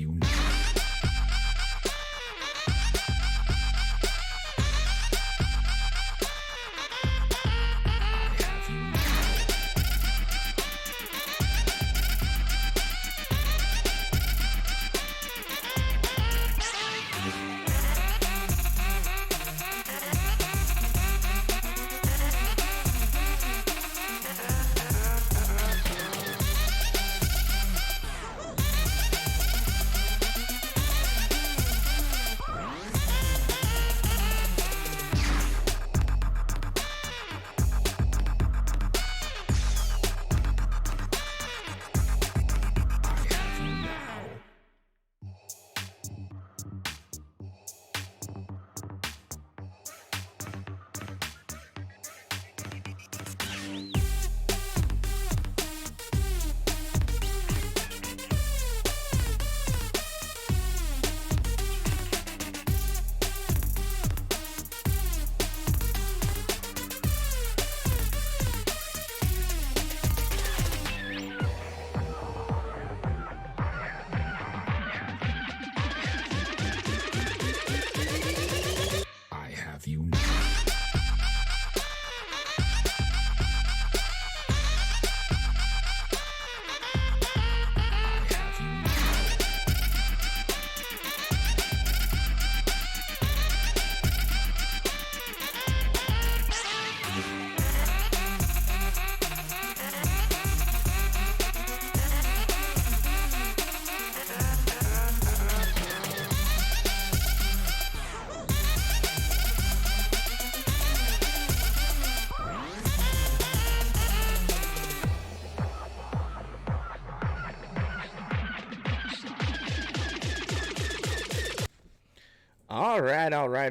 you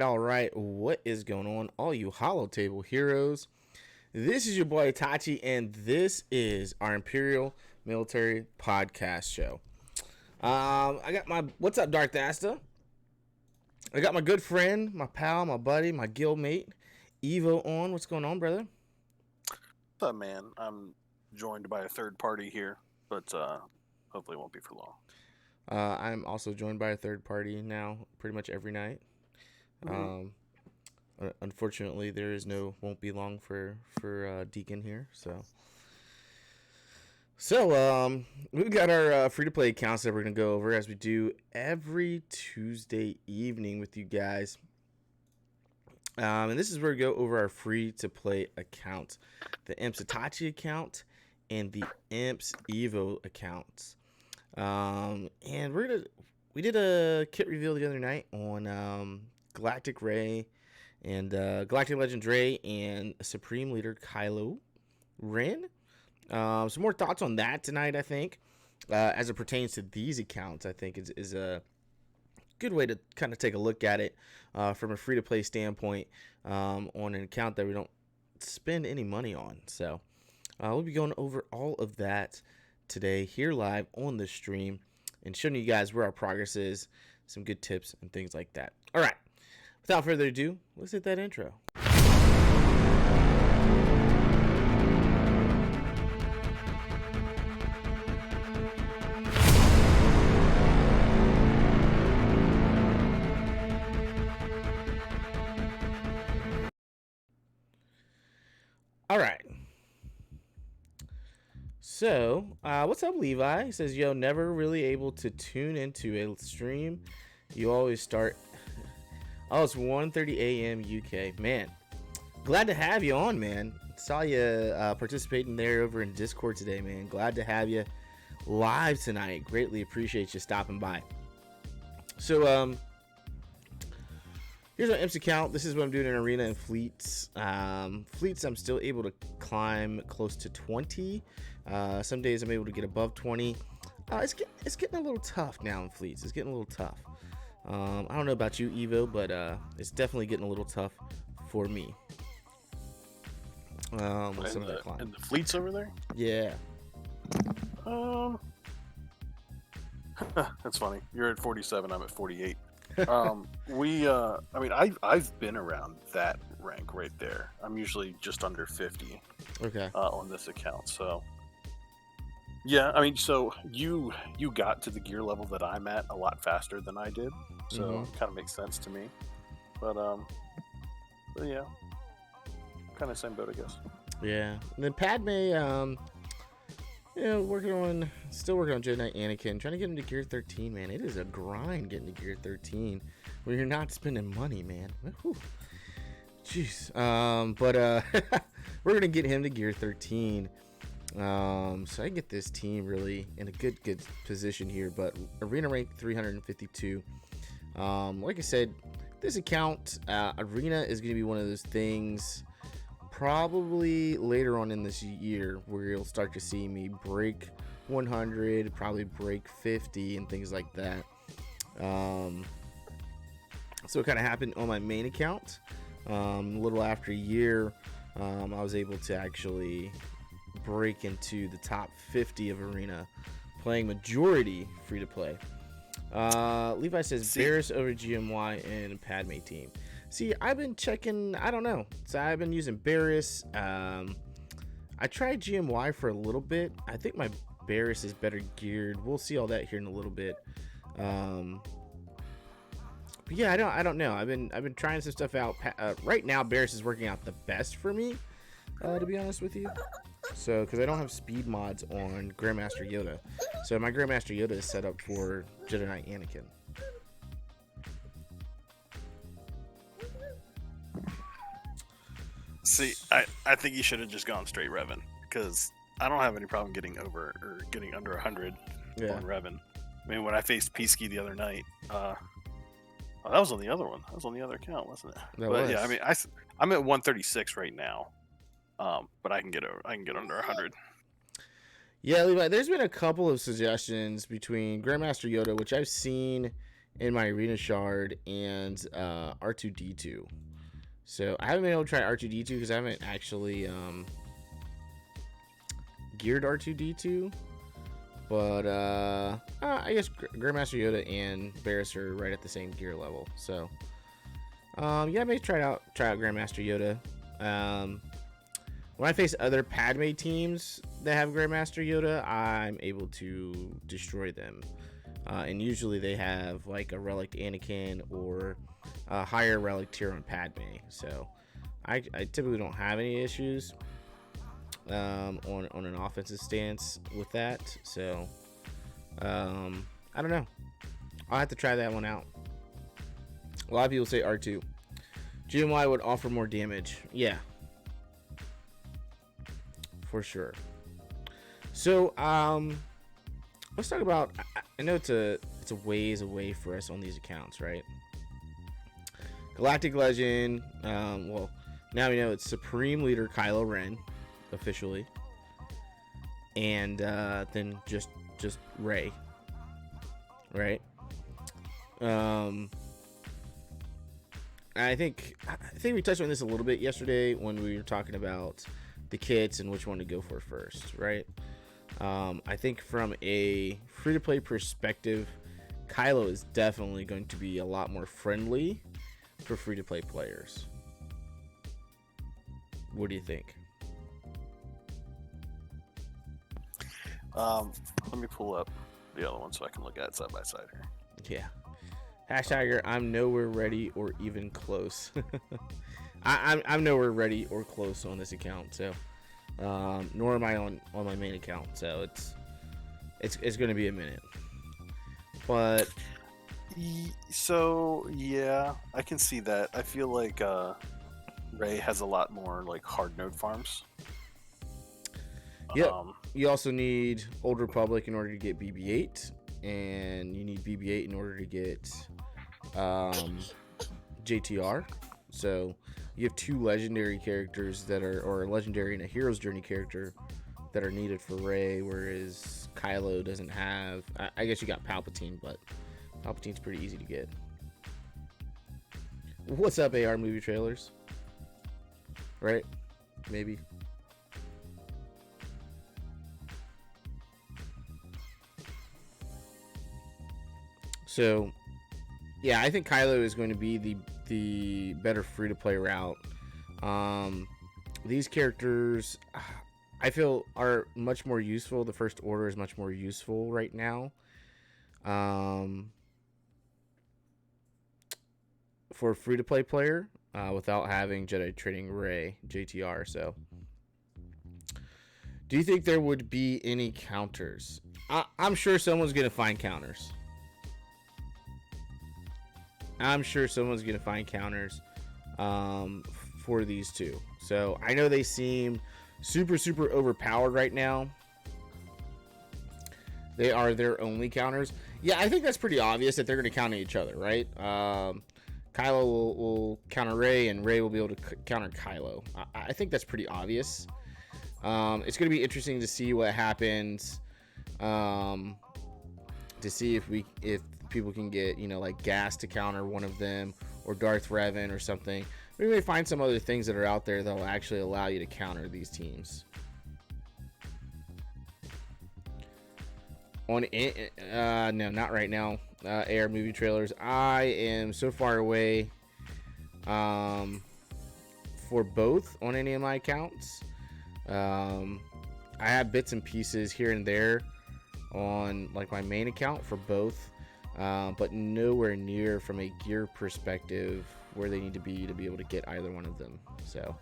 All right. What is going on, all you Hollow Table heroes? This is your boy Itachi, and this is our Imperial Military Podcast Show. I got my what's up, Dark Thasta? I got my good friend, my pal, my buddy, my guild mate, Evo on. What's going on, brother? What's up, man? I'm joined by a third party here, but hopefully it won't be for long. I'm also joined by a third party now, pretty much every night. Unfortunately, won't be long for Deacon here. So we've got our free to play accounts that we're gonna go over as we do every Tuesday evening with you guys. And this is where we go over our free to play accounts, the IMPS Itachi account and the IMPS Evo accounts. And we did a kit reveal the other night on Galactic Ray and Galactic Legend Ray and Supreme Leader Kylo Ren. Some more thoughts on that tonight, I think, as it pertains to these accounts. I think is a good way to kind of take a look at it from a free to play standpoint on an account that we don't spend any money on. So we'll be going over all of that today here live on the stream and showing you guys where our progress is, some good tips and things like that. All right, without further ado, let's hit that intro. All right. So, what's up, Levi? He says, yo, never really able to tune into a stream. You always start. Oh, it's 1:30 a.m. UK. Man, glad to have you on, man. Saw you participating there over in Discord today, man. Glad to have you live tonight. Greatly appreciate you stopping by. So, here's my IMPS account. This is what I'm doing in Arena and Fleets. Fleets, I'm still able to climb close to 20. Some days I'm able to get above 20. It's getting a little tough now in Fleets. It's getting a little tough. I don't know about you, Evo, but it's definitely getting a little tough for me. With some of that climb. And the Fleets over there? Yeah. That's funny. You're at 47. I'm at 48. I've been around that rank right there. I'm usually just under 50. Okay. On this account, so Yeah, I mean, so you got to the gear level that I'm at a lot faster than I did, so it kind of makes sense to me. But yeah, kind of same boat, I guess. Yeah. And then Padme, still working on Jedi Knight Anakin, trying to get him to Gear 13, man. It is a grind getting to Gear 13 when you're not spending money, man. Whew. Jeez. But we're gonna get him to Gear 13. So I can get this team really in a good position here. But arena rank 352. Like I said, this account, arena is gonna be one of those things. Probably later on in this year where you'll start to see me break 100, probably break 50 and things like that. So it kind of happened on my main account. A little after a year, I was able to actually break into the top 50 of arena, playing majority free to play. Levi says Barris over GMY and Padme team. See, I've been checking, I don't know. So I've been using Barris. I tried GMY for a little bit. I think my Barris is better geared. We'll see all that here in a little bit. But yeah, I don't know. I've been trying some stuff out. Right now, Barris is working out the best for me, to be honest with you. So, because I don't have speed mods on Grandmaster Yoda. So my Grandmaster Yoda is set up for Jedi Knight Anakin. See, I think you should have just gone straight Revan, because I don't have any problem getting over or getting under 100 on Revan. I mean, when I faced Peasky the other night, that was on the other one. That was on the other account, wasn't it? Yeah, I mean, I'm at 136 right now, but I can get under 100. Yeah, Levi, there's been a couple of suggestions between Grandmaster Yoda, which I've seen in my Arena Shard, and R2D2. So I haven't been able to try R2D2 because I haven't actually geared R2D2. But I guess Grandmaster Yoda and Barris are right at the same gear level. So yeah, maybe try out Grandmaster Yoda. When I face other Padme teams that have Grandmaster Yoda, I'm able to destroy them. And usually they have like a relic Anakin or a higher relic tier on Padme. So I typically don't have any issues on an offensive stance with that. So I don't know. I'll have to try that one out. A lot of people say R2. GMY would offer more damage. Yeah. For sure. So let's talk about, I know it's a ways away for us on these accounts, right? Galactic Legend, well, now we know it's Supreme Leader Kylo Ren, officially. And then just Rey, right? I think we touched on this a little bit yesterday when we were talking about the kits and which one to go for first, right? I think from a free-to-play perspective, Kylo is definitely going to be a lot more friendly for free-to-play players. What do you think? Let me pull up the other one so I can look at it side by side here. Yeah. Hashtagger, I'm nowhere ready or even close. I'm nowhere ready or close on this account, so nor am I on my main account, so it's going to be a minute. But so yeah, I can see that. I feel like Rey has a lot more like hard node farms. Yeah. You also need Old Republic in order to get BB-8, and you need BB-8 in order to get JTR. So you have two legendary characters that are, or a legendary and a Hero's Journey character that are needed for Rey, whereas Kylo doesn't have. I guess you got Palpatine, but Palpatine's pretty easy to get. What's up, AR movie trailers? Right? Maybe. So, yeah, I think Kylo is going to be the better free-to-play route. These characters, I feel are much more useful. The First Order is much more useful right now. For a free-to-play player, without having Jedi Training Ray, JTR. So, do you think there would be any counters? I'm sure someone's going to find counters. For these two. So, I know they seem super, super overpowered right now. They are their only counters. Yeah, I think that's pretty obvious that they're going to counter each other, right? Kylo will counter Rey, and Rey will be able to counter Kylo. I think that's pretty obvious. It's going to be interesting to see what happens. To see if people can get, like Gas to counter one of them, or Darth Revan or something. We may find some other things that are out there that will actually allow you to counter these teams. No, not right now. AR movie trailers. I am so far away for both on any of my accounts. I have bits and pieces here and there on like my main account for both, but nowhere near from a gear perspective where they need to be able to get either one of them. So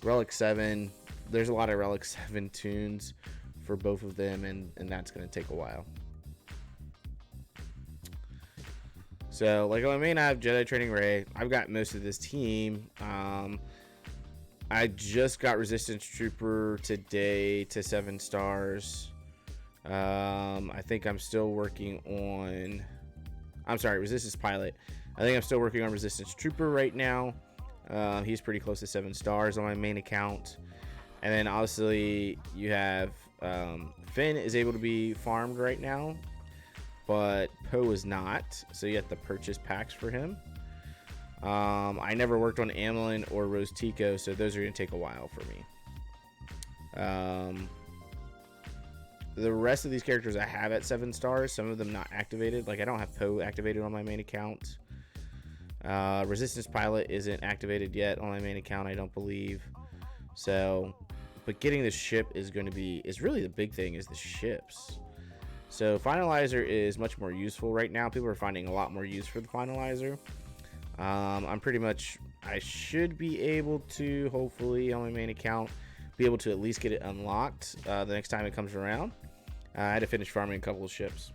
Relic 7, there's a lot of Relic 7 tunes for both of them, and that's going to take a while. So, like on my main, I have Jedi Training Ray. I've got most of this team. I just got Resistance Trooper today to 7 stars. I think I'm still working on... Resistance Pilot. I think I'm still working on Resistance Trooper right now. He's pretty close to 7 stars on my main account. And then obviously you have Finn is able to be farmed right now, but Poe is not, so you have to purchase packs for him. I never worked on Amilyn or Rose Tico, so those are going to take a while for me. The rest of these characters I have at 7 stars, some of them not activated. Like I don't have Poe activated on my main account. Resistance Pilot isn't activated yet on my main account, I don't believe. So, but getting the ship is really the big thing, is the ships. So Finalizer is much more useful right now. People are finding a lot more use for the Finalizer. I should be able to, hopefully on my main account, be able to at least get it unlocked the next time it comes around. I had to finish farming a couple of ships.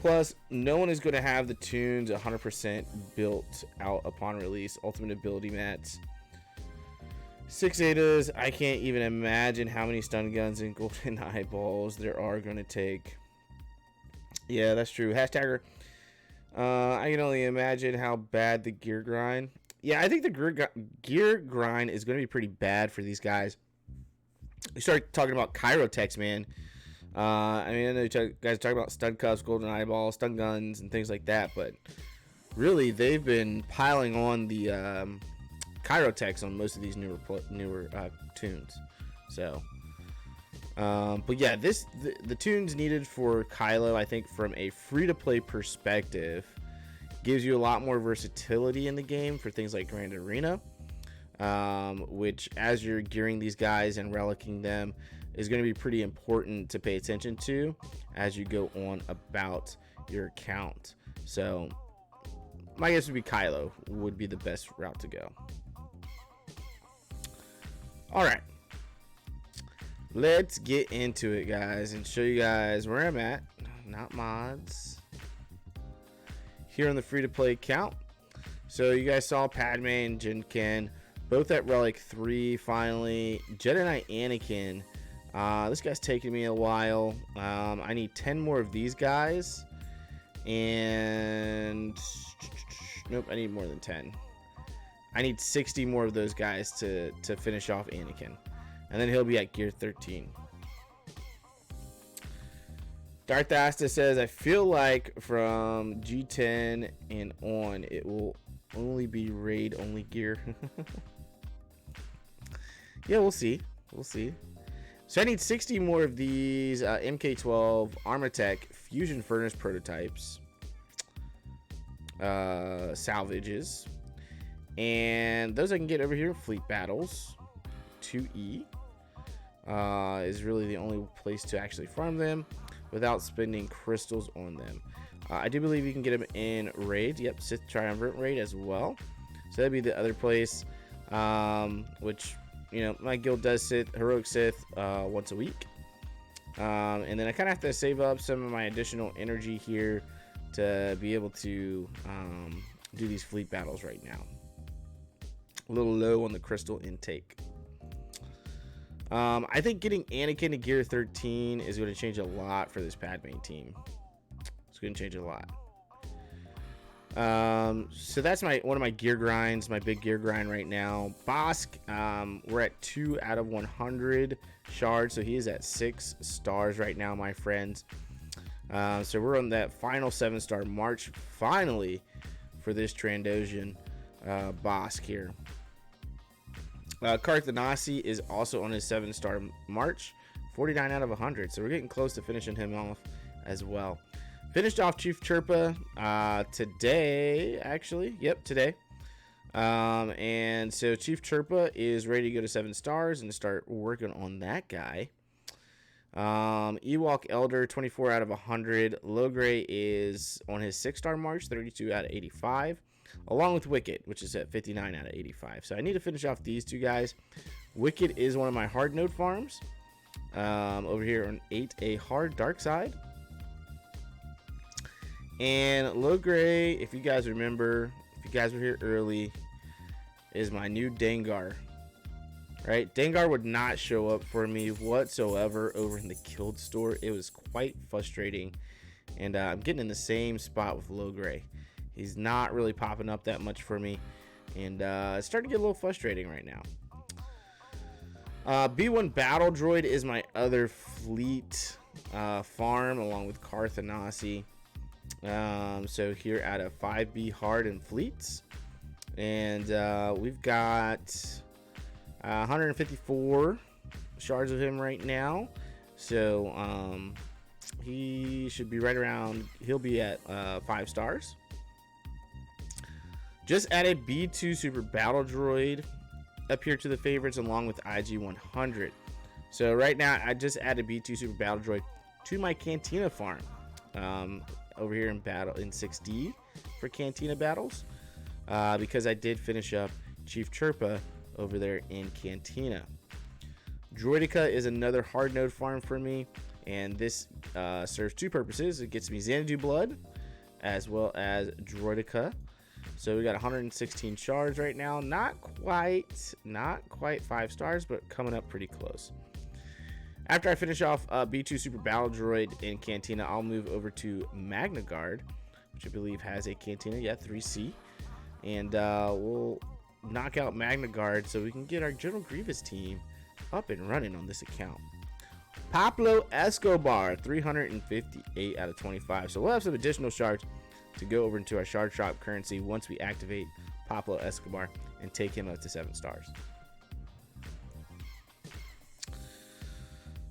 Plus, no one is going to have the tunes 100% built out upon release. Ultimate ability mats, 6 Adas. I can't even imagine how many stun guns and golden eyeballs there are going to take. Yeah, that's true. Hashtagger. I can only imagine how bad the gear grind. Yeah, I think the gear grind is going to be pretty bad for these guys. You start talking about Chirotechs, man. I know you guys talk about stun cuffs, golden eyeballs, stun guns, and things like that, but really they've been piling on the Chirotechs on most of these newer tunes. So, but yeah, the tunes needed for Kylo, I think, from a free-to-play perspective, gives you a lot more versatility in the game for things like Grand Arena, which, as you're gearing these guys and relicking them, is going to be pretty important to pay attention to as you go on about your account. So my guess would be Kylo would be the best route to go. All right, let's get into it, guys, and show you guys where I'm at. Not mods. Here on the free-to-play account. So you guys saw Padme and Jin-Ken both at Relic 3 finally. Jedi Knight Anakin. This guy's taking me a while. I need 10 more of these guys. And... nope, I need more than 10. I need 60 more of those guys to finish off Anakin. And then he'll be at Gear 13. Darth Asta says, I feel like from G10 and on, it will only be raid-only gear. Yeah, we'll see. We'll see. So I need 60 more of these MK12 Armatech Fusion Furnace prototypes. Salvages. And those I can get over here in Fleet Battles. F2E is really the only place to actually farm them without spending crystals on them. I do believe you can get them in raid. Yep, Sith Triumvirate raid as well. So that'd be the other place, which, you know, my guild does Heroic Sith once a week. And then I kind of have to save up some of my additional energy here to be able to do these fleet battles right now. A little low on the crystal intake. I think getting Anakin to gear 13 is going to change a lot for this Padme team. It's going to change a lot. So that's one of my gear grinds, my big gear grind right now. Bosk, we're at 2 out of 100 shards, so he is at 6 stars right now, my friends. So we're on that final 7-star march, finally, for this Trandoshan Bosk here. Karthanasi is also on his 7-star march, 49 out of 100, so we're getting close to finishing him off as well. Finished off Chief Chirpa today, actually. Yep, today. And so Chief Chirpa is ready to go to 7 stars and start working on that guy. Ewok Elder, 24 out of 100. Logray is on his 6-star march, 32 out of 85. Along with Wicket, which is at 59 out of 85. So I need to finish off these two guys. Wicket is one of my hard node farms. Over here on 8A hard dark side. And Logray, if you guys remember, if you guys were here early, is my new Dengar. Right? Dengar would not show up for me whatsoever over in the guild store. It was quite frustrating. And I'm getting in the same spot with Logray. He's not really popping up that much for me. And it's starting to get a little frustrating right now. B1 Battle Droid is my other fleet farm along with Karthanasi. So here out of 5B hard and fleets. And we've got 154 shards of him right now. So he should be right around, he'll be at 5 stars. Just added B2 Super Battle Droid up here to the favorites along with IG-100. So right now I just added B2 Super Battle Droid to my Cantina farm over here in 6D for Cantina battles because I did finish up Chief Chirpa over there in Cantina. Droidica is another hard node farm for me, and this serves 2 purposes. It gets me Xanadu blood as well as Droidica. So we got 116 shards right now. Not quite 5 stars, but coming up pretty close. After I finish off B2 Super Battle Droid in Cantina, I'll move over to Magna Guard, which I believe has a Cantina, 3C. And we'll knock out Magna Guard so we can get our General Grievous team up and running on this account. Pablo Escobar, 358 out of 25. So we'll have some additional shards to go over into our shard shop currency once we activate Pablo Escobar and take him up to 7 stars.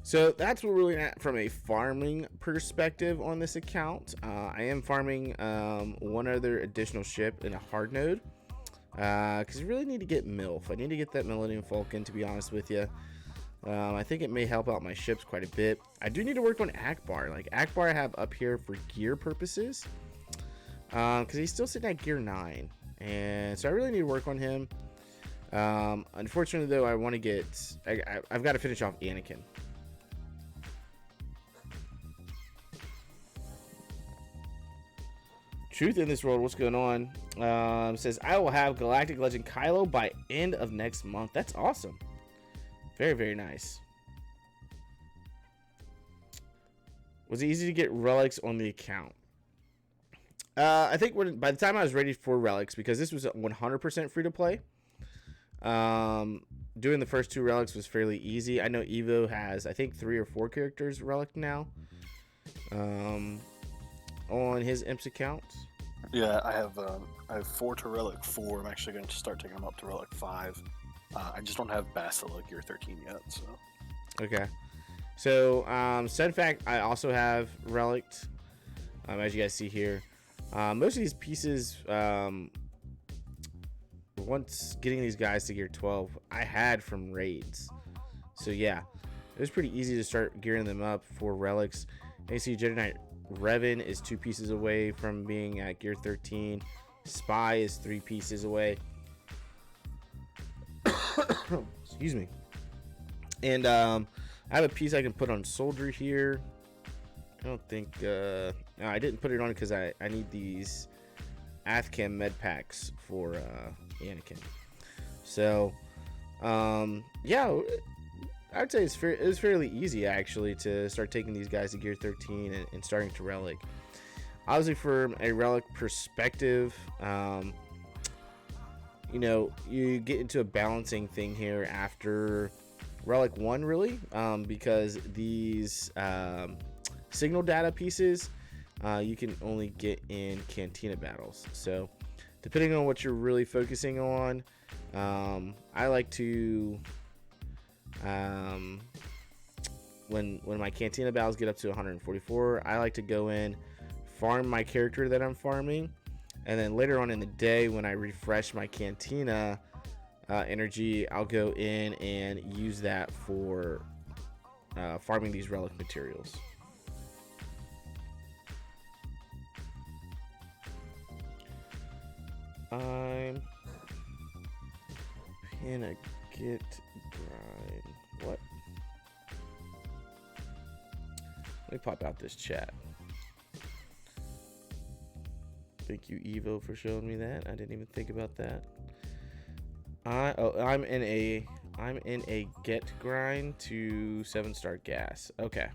So that's what we're looking at from a farming perspective on this account. I am farming one other additional ship in a hard node because I really need to get MILF. I need to get that Millennium Falcon, to be honest with you. I think it may help out my ships quite a bit. I do need to work on Akbar. Like Akbar I have up here for gear purposes because he's still sitting at gear 9. And so I really need to work on him. Unfortunately, though, I want to get... I've got to finish off Anakin. Truth in this world, what's going on? Says, I will have Galactic Legend Kylo by end of next month. That's awesome. Very, very nice. Was it easy to get relics on the account? I think by the time I was ready for relics, because this was 100% free to play, doing the first 2 relics was fairly easy. I know Evo has, I think, 3 or 4 characters relic now on his IMPS account. Yeah, I have 4 to relic 4. I'm actually going to start taking them up to relic 5. I just don't have Bastila gear 13 yet. So okay. So sad fact, I also have relicked, as you guys see here. Most of these pieces once getting these guys to gear 12, I had from raids. So yeah, it was pretty easy to start gearing them up for relics. AC Jedi Knight Revan is 2 pieces away from being at gear 13. Spy is 3 pieces away. Excuse me. And I have a piece I can put on Soldier here. I don't think no, I didn't put it on because I need these Athcam med packs for Anakin. So yeah, I'd say it's fairly easy actually to start taking these guys to gear 13 and starting to relic. Obviously, from a relic perspective, you know, you get into a balancing thing here after relic 1, really, because these signal data pieces you can only get in Cantina battles. So depending on what you're really focusing on, I like to when my Cantina battles get up to 144, I like to go in, farm my character that I'm farming, and then later on in the day when I refresh my Cantina energy, I'll go in and use that for farming these relic materials. I'm gonna get grind. What? Let me pop out this chat. Thank you, Evo, for showing me that. I didn't even think about that. I'm in a get grind to 7-star gas. Okay.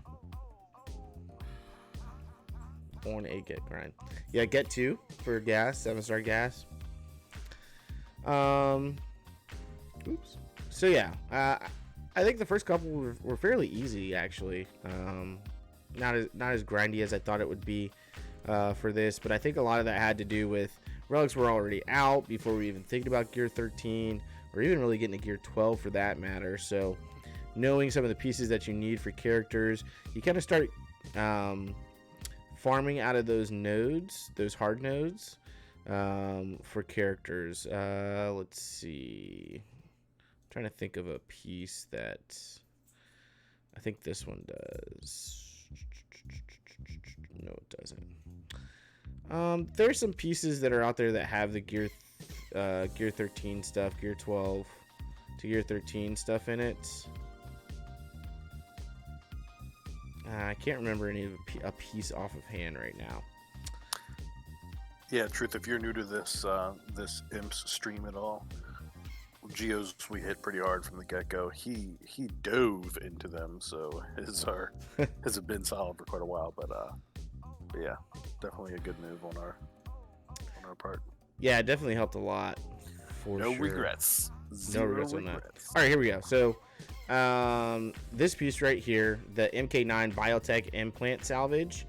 On a get grind. Yeah, get 2 for gas, 7-star gas. Oops. So yeah, I think the first couple were fairly easy actually. Not as grindy as I thought it would be for this, but I think a lot of that had to do with relics were already out before we even thinking about gear 13 or even really getting to gear 12 for that matter. So knowing some of the pieces that you need for characters, you kind of start farming out of those nodes, those hard nodes, for characters. Let's see. I'm trying to think of a piece that I think this one does. No, it doesn't. There's some pieces that are out there that have the gear 13 stuff, gear 12 to gear 13 stuff in it. I can't remember any of a piece off of hand right now. Yeah, Truth, if you're new to this this IMPS stream at all, Geos we hit pretty hard from the get-go. He dove into them, so has been solid for quite a while, but yeah, definitely a good move on our part. Yeah, it definitely helped a lot. For no sure. Regrets. No regrets on that. All right, here we go. So this piece right here, the MK9 Biotech Implant Salvage,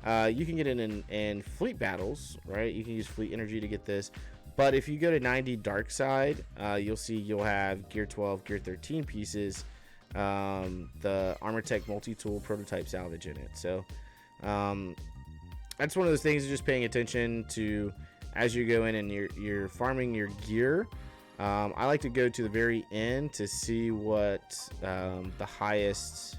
you can get it in fleet battles, right? You can use fleet energy to get this. But if you go to 90 Dark Side, you'll see you'll have Gear 12, Gear 13 pieces, the Armor Tech Multi-Tool Prototype Salvage in it. So that's one of those things, just paying attention to as you go in and you're farming your gear. I like to go to the very end to see what the highest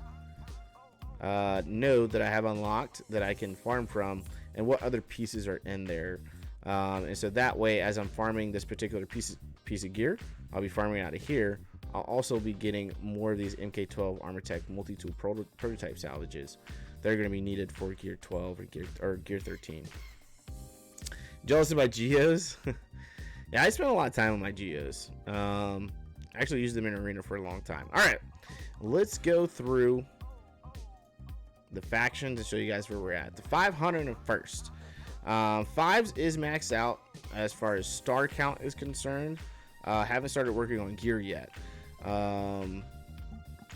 node that I have unlocked that I can farm from and what other pieces are in there. And so that way, as I'm farming this particular piece of gear, I'll be farming out of here. I'll also be getting more of these MK12 Armor Tech Multi-Tool Prototype salvages. They're going to be needed for Gear 12 or Gear 13. Jealous of my Geos? Yeah, I spent a lot of time on my Geos. I actually used them in Arena for a long time. All right, let's go through the factions and show you guys where we're at. The 501st. 5s is maxed out as far as star count is concerned. Haven't started working on gear yet.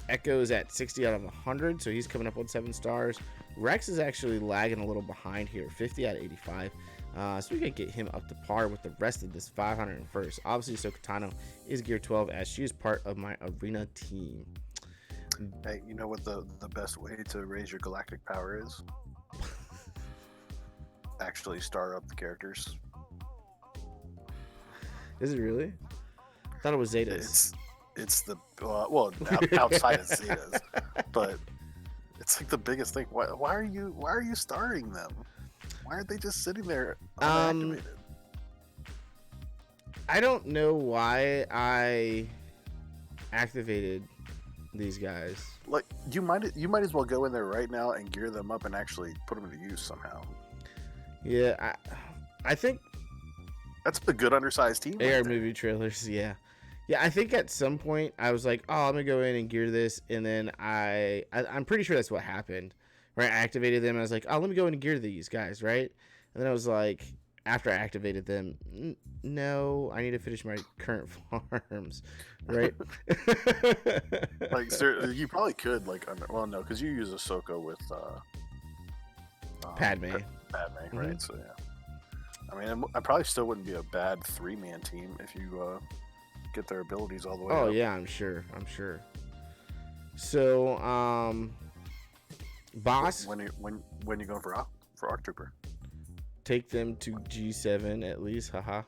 Echo's at 60 out of 100, so he's coming up on 7 stars. Rex is actually lagging a little behind here, 50 out of 85. So we can get him up to par with the rest of this 501st. Obviously, Ahsoka Tano is gear 12 as she is part of my arena team. Hey, you know what the best way to raise your galactic power is? Actually star up the characters. Is it really? I thought it was Zetas. It's the outside of Zetas, but it's like the biggest thing. Why are you starring them? Why aren't they just sitting there unactivated? I don't know why I activated these guys. Like you might as well go in there right now and gear them up and actually put them to use somehow. Yeah, I think that's a good undersized team. AR movie trailers, yeah. Yeah, I think at some point I was like, oh, I'm gonna go in and gear this, and then I'm pretty sure that's what happened. Right, I activated them, and I was like, oh, let me go in and gear these guys, right? And then I was like, after I activated them, no, I need to finish my current farms, right? Like, sir, you probably could, like, no, because you use Ahsoka with Padme, mm-hmm. Right? So yeah, I mean, I probably still wouldn't be a bad 3-man team if you get their abilities all the way. Oh up. Yeah, I'm sure. So, boss, when you going for ARC Trooper? Take them to G7 at least, haha.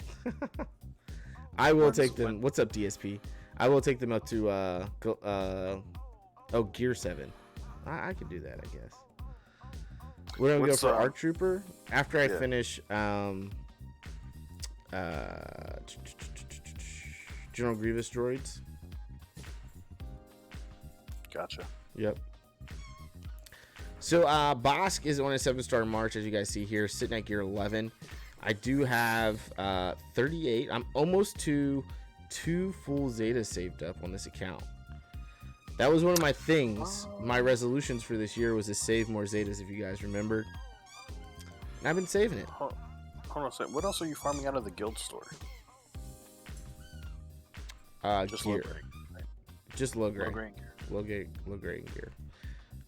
I will take them. What's up, DSP? I will take them up to Gear 7. I could do that, I guess. We're gonna go for ARC Trooper after I finish General Grievous droids. Gotcha. Yep. So Bosk is on a 7-star march, as you guys see here, sitting at gear 11. I do have 38. I'm almost to 2 full Zetas saved up on this account. That was one of my things. My resolutions for this year was to save more Zetas, if you guys remember. And I've been saving it. Hold on a second. What else are you farming out of the guild store? Just gear. Just low grade. Low grade gear.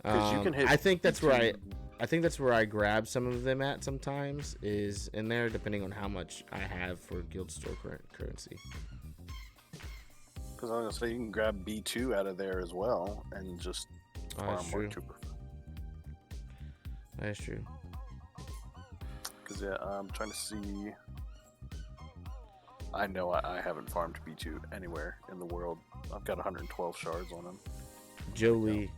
You can hit I think that's where I grab some of them at sometimes, is in there, depending on how much I have for guild store currency. Because I was gonna say you can grab B2 out of there as well and just farm more trooper. That's true. Because I'm trying to see. I know I haven't farmed B2 anywhere in the world. I've got 112 shards on him. Jolie.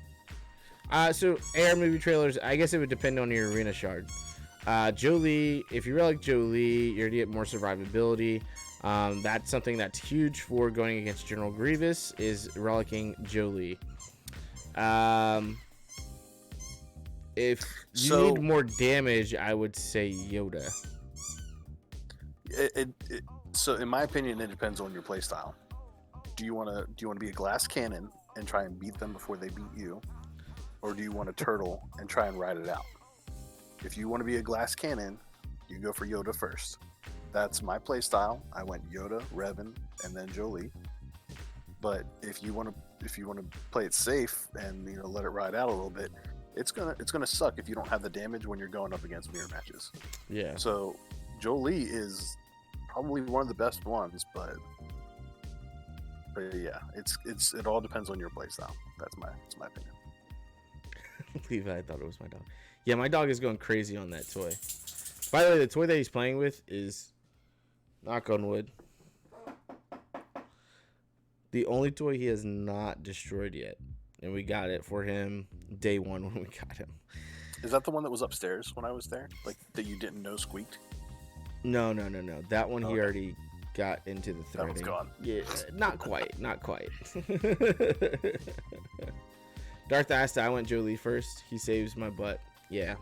So AR movie trailers, I guess it would depend on your arena shard. Jolie, if you relic Jolie, you're gonna get more survivability. That's something that's huge for going against General Grievous, is relicking Jolie. If you need more damage, I would say Yoda. So in my opinion, it depends on your playstyle. Do you want to be a glass cannon and try and beat them before they beat you, or do you want to turtle and try and ride it out? If you want to be a glass cannon, you go for Yoda first. That's my playstyle. I went Yoda, Revan, and then Jolie. But if you want to play it safe and let it ride out a little bit, it's gonna suck if you don't have the damage when you're going up against mirror matches. Yeah. So Jolie is probably one of the best ones, but yeah, it all depends on your playstyle. That's my opinion. Levi, I thought it was my dog. Yeah, my dog is going crazy on that toy. By the way, the toy that he's playing with is, knock on wood, the only toy he has not destroyed yet. And we got it for him day one when we got him. Is that the one that was upstairs when I was there? Like, that you didn't know squeaked? No. That one he already got into the threading. That one's gone. Yeah, not quite. Darth Asta, I went Jolie first. He saves my butt. Yeah.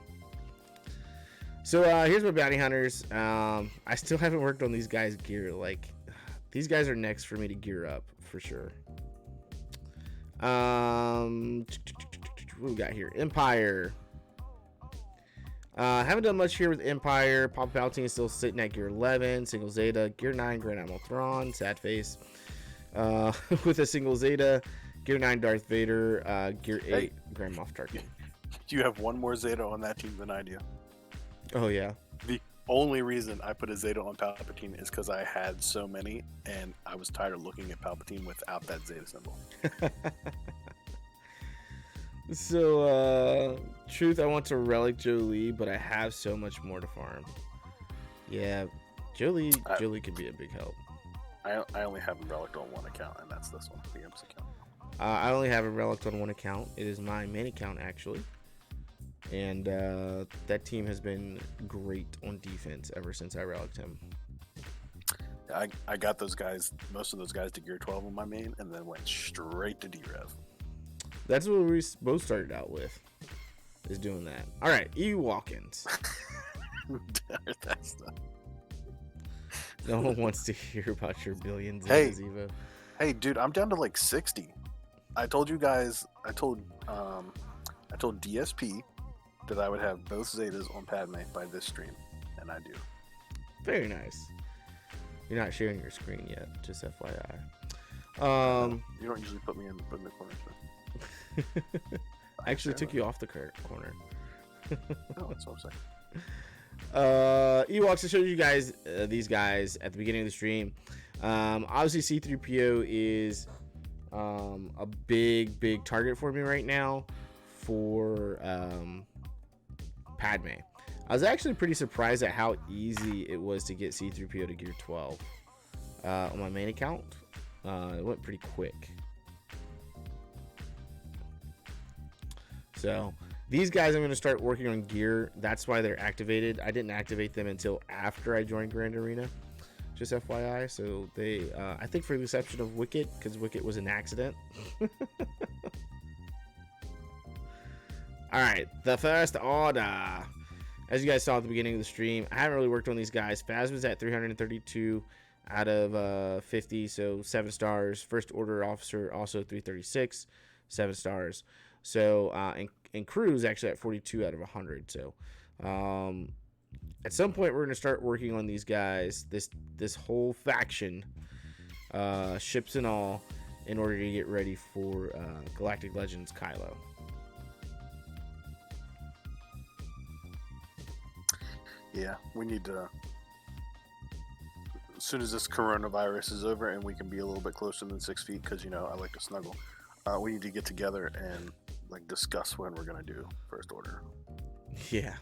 So here's my bounty hunters. I still haven't worked on these guys' gear. Like, these guys are next for me to gear up for sure. What we got here? Empire. Haven't done much here with Empire. Papa Palpatine is still sitting at gear 11. Single Zeta. Gear 9, Grand Admiral Thrawn. Sad face. With a single Zeta. Gear 9, Darth Vader. Gear 8, Grand Moff Tarkin. You have one more Zeta on that team than I do. Oh, yeah. The only reason I put a Zeta on Palpatine is because I had so many, and I was tired of looking at Palpatine without that Zeta symbol. So, truth, I want to relic Jolie, but I have so much more to farm. Yeah, Jolie could be a big help. I only have Relic on one account, and that's this one, the Imps account. I only have a Relic on one account. It is my main account, actually. And that team has been great on defense ever since I Relic'd him. I got those guys, most of those guys, to Gear 12 on my main, and then went straight to D-Rev. That's what we both started out with, is doing that. All right, E. Walkins. No one wants to hear about your billions. Hey, Evo. Hey, dude, I'm down to like 60. I told you guys. I told DSP that I would have both Zetas on Padme by this stream, and I do. Very nice. You're not sharing your screen yet, just FYI. You don't usually put me in the corner. So. I actually took you off the corner. Oh, that's what I'm saying. Ewoks, I showed you guys these guys at the beginning of the stream. Obviously C3PO is a big target for me right now for Padme. I was actually pretty surprised at how easy it was to get C3PO to Gear 12 on my main account. It went pretty quick. So these guys I'm going to start working on gear. That's why they're activated. I didn't activate them until after I joined Grand Arena, just FYI. So they, I think for the exception of Wicket, because Wicket was an accident. All right, the First Order. As you guys saw at the beginning of the stream, I haven't really worked on these guys. Phasma's at 332 out of 50, so 7 stars. First Order Officer also 336, 7 stars. So, and Crew's actually at 42 out of 100. So, at some point, we're going to start working on these guys, this whole faction, ships and all, in order to get ready for Galactic Legends Kylo. Yeah, we need to. As soon as this coronavirus is over and we can be a little bit closer than 6 feet, because I like to snuggle. We need to get together and like discuss when we're gonna do First Order. Yeah,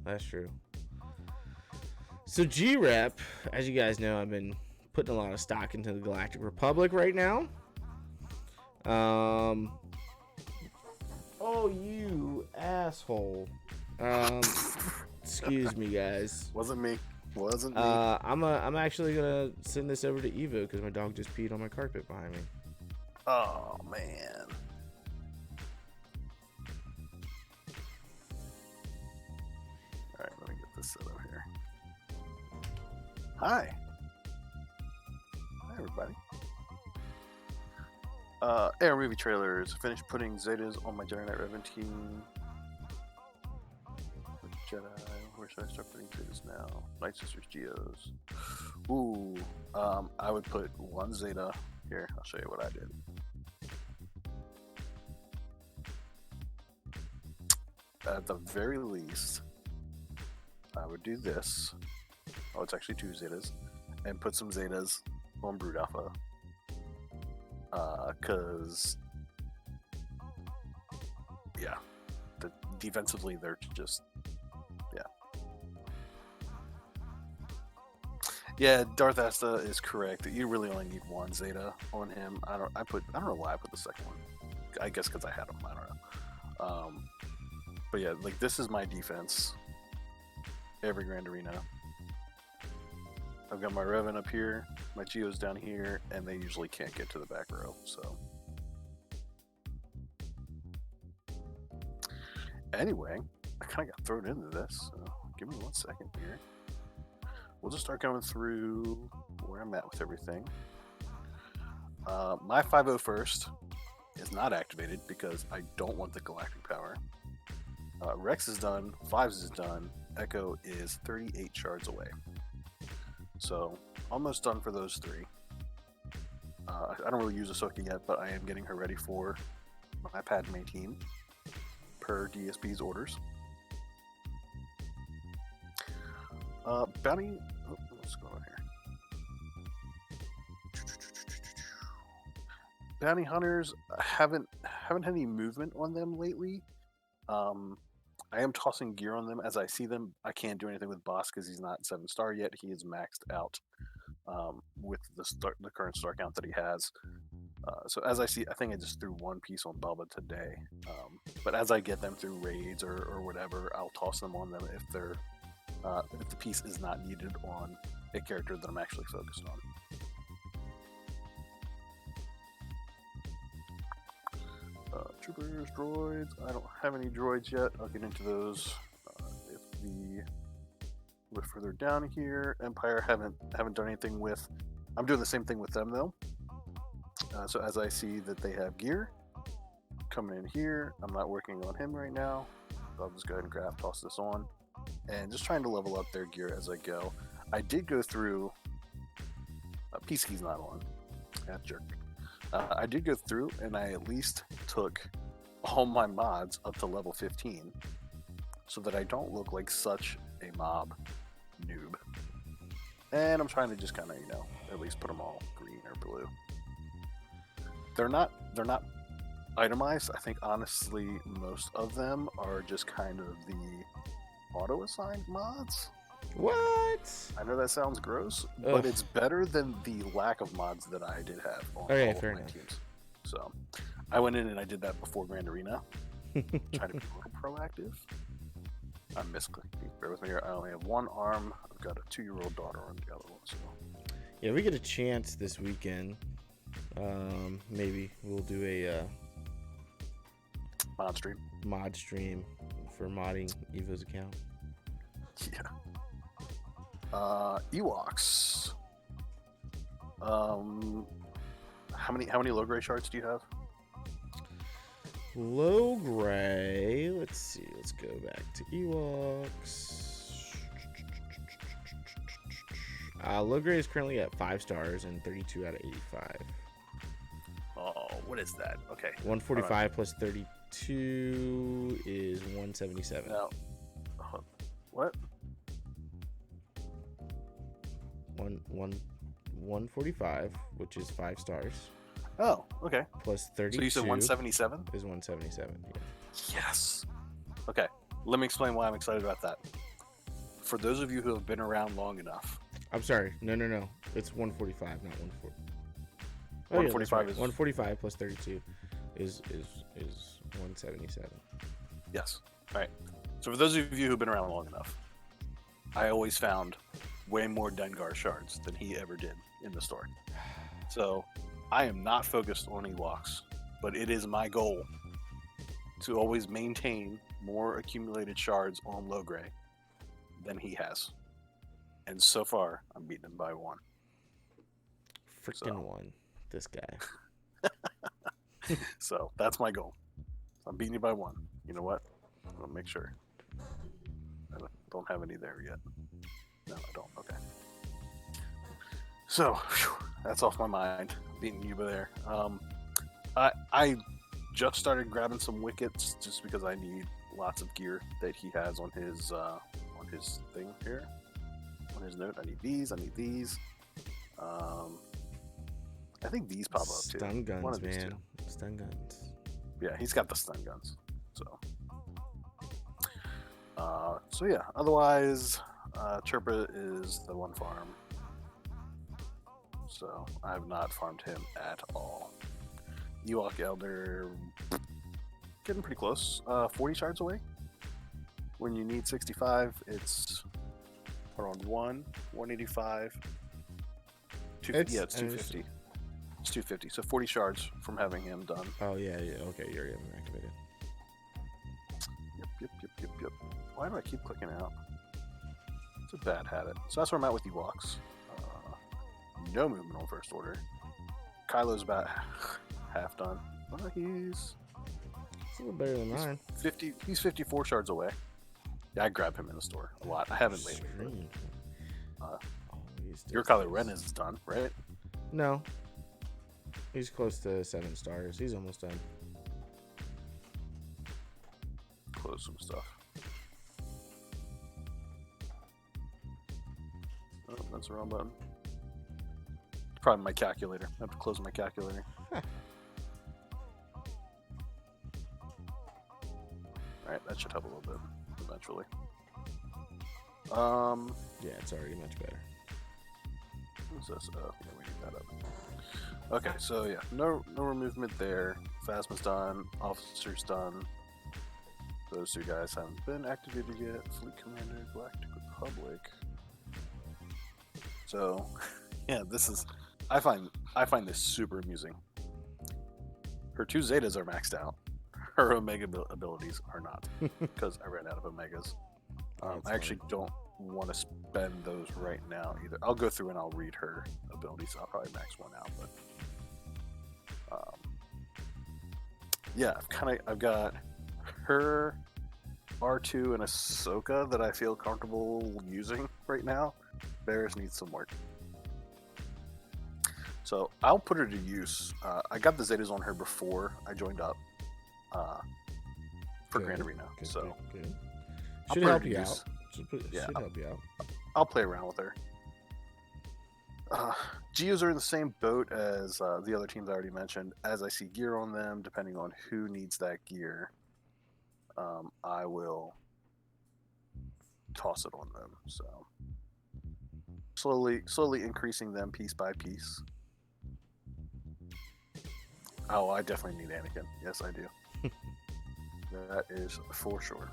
that's true. So G-Rep, as you guys know, I've been putting a lot of stock into the Galactic Republic right now. Oh, you asshole. Excuse me, guys. Wasn't me. I'm actually gonna send this over to Evo because my dog just peed on my carpet behind me. Oh man. All right, let me get this set up here. Hi. Hi, everybody. Air movie trailers. Finished putting Zetas on my Jedi Knight Revan team. Jedi. Where should I start putting Zetas now? Night Sisters Geos. Ooh. I would put one Zeta. Here, I'll show you what I did. At the very least, I would do this. Oh, it's actually 2 Zetas. And put some Zetas on Brood Alpha. Because, yeah, defensively, they're just, yeah. Yeah, Darth Asta is correct. You really only need one Zeta on him. I don't know why I put the second one. I guess because I had him. I don't know. But yeah, like this is my defense. Every Grand Arena. I've got my Revan up here, my Geos down here, and they usually can't get to the back row. So anyway, I kind of got thrown into this. So give me 1 second here. We'll just start going through where I'm at with everything. My 501st is not activated because I don't want the Galactic power. Rex is done, Fives is done, Echo is 38 shards away. So, almost done for those 3. I don't really use Ahsoka yet, but I am getting her ready for my Padme team, per DSP's orders. Bounty... Oh, what's going on here? Bounty Hunters, haven't had any movement on them lately. I am tossing gear on them as I see them. I can't do anything with Boss because he's not 7-star yet. He is maxed out with the current star count that he has. So as I see, I think I just threw one piece on Bubba today. But as I get them through raids or whatever, I'll toss them on them if the piece is not needed on a character that I'm actually focused on. Troopers, droids. I don't have any droids yet. I'll get into those if the a bit further down here. Empire haven't done anything with. I'm doing the same thing with them though. So as I see that they have gear coming in here, I'm not working on him right now. I'll just go ahead and toss this on, and just trying to level up their gear as I go. I did go through. Peaceke's not on. That jerk. I did go through and I at least took all my mods up to level 15 so that I don't look like such a mob noob. And I'm trying to just kind of, at least put them all green or blue. They're not itemized. I think honestly most of them are just kind of the auto-assigned mods. What? I know that sounds gross, but it's better than the lack of mods that I did have on all of my teams. So I went in and I did that before Grand Arena. Trying to be a little proactive. I'm misclicking. Bear with me here. I only have one arm. I've got a 2-year-old daughter on the other one. So yeah, we get a chance this weekend. Maybe we'll do a mod stream for modding Evo's account. Yeah. Ewoks. How many low gray shards do you have? Low gray. Let's see. Let's go back to Ewoks. Low gray is currently at 5 stars and 32 out of 85. Oh, what is that? Okay. 145 plus 32 is 177. Now, what? 145, which is 5 stars. Oh, okay. Plus 32. So you said 177? Is 177. Yeah. Yes. Okay. Let me explain why I'm excited about that. For those of you who have been around long enough. I'm sorry. No. It's 145, not 140. 145 is 145 plus 32 is 177. Yes. All right. So for those of you who've been around long enough, I always found way more Dengar shards than he ever did in the story. So I am not focused on Ewoks, but it is my goal to always maintain more accumulated shards on low gray than he has. And so far, I'm beating him by 1. Freaking 1. This guy. So that's my goal. I'm beating you by 1. You know what? I'll make sure. I don't have any there yet. No, I don't. Okay. So, that's off my mind. Beating you by there. I just started grabbing some wickets just because I need lots of gear that he has on his thing here. On his note, I need these. I think these pop up too. Stun guns, man. Stun guns. Yeah, he's got the stun guns. So yeah. Otherwise, Chirpa is the one farm. So I have not farmed him at all. Ewok Elder, getting pretty close. 40 shards away. When you need 65, it's around 185. 250. Yeah, it's 250. It's 250. So 40 shards from having him done. Oh yeah. Okay, you're activated. Yep. Why do I keep clicking out? It's a bad habit. So that's where I'm at with Ewoks. No movement on first order. Kylo's about half done. Well, he's a little better than mine. He's 54 shards away. Yeah, I grab him in the store a lot. I haven't lately. Your Kylo Ren is done, right? No. He's close to 7 stars. He's almost done. Close some stuff. Oh, that's the wrong button. It's probably my calculator. I have to close my calculator. Alright, that should help a little bit eventually. Yeah, it's already much better. What's this? Oh, yeah, we need that up. Okay, so yeah, no more movement there. Phasma's done. Officer's done. Those two guys haven't been activated yet. Fleet Commander, Galactic Republic. So, yeah, this is. I find this super amusing. Her 2 Zetas are maxed out. Her Omega abilities are not, because I ran out of Omegas. I actually don't want to spend those right now either. I'll go through and I'll read her abilities. I'll probably max one out, but yeah, I've got her, R2, and Ahsoka that I feel comfortable using right now. Varys needs some work, so I'll put her to use. I got the Zetas on her before I joined up for Grand Arena, so should help you out. Should help you out. I'll play around with her. Geos are in the same boat as the other teams I already mentioned. As I see gear on them, depending on who needs that gear, I will toss it on them. So slowly increasing them piece by piece. Oh, I definitely need Anakin. Yes, I do. That is for sure.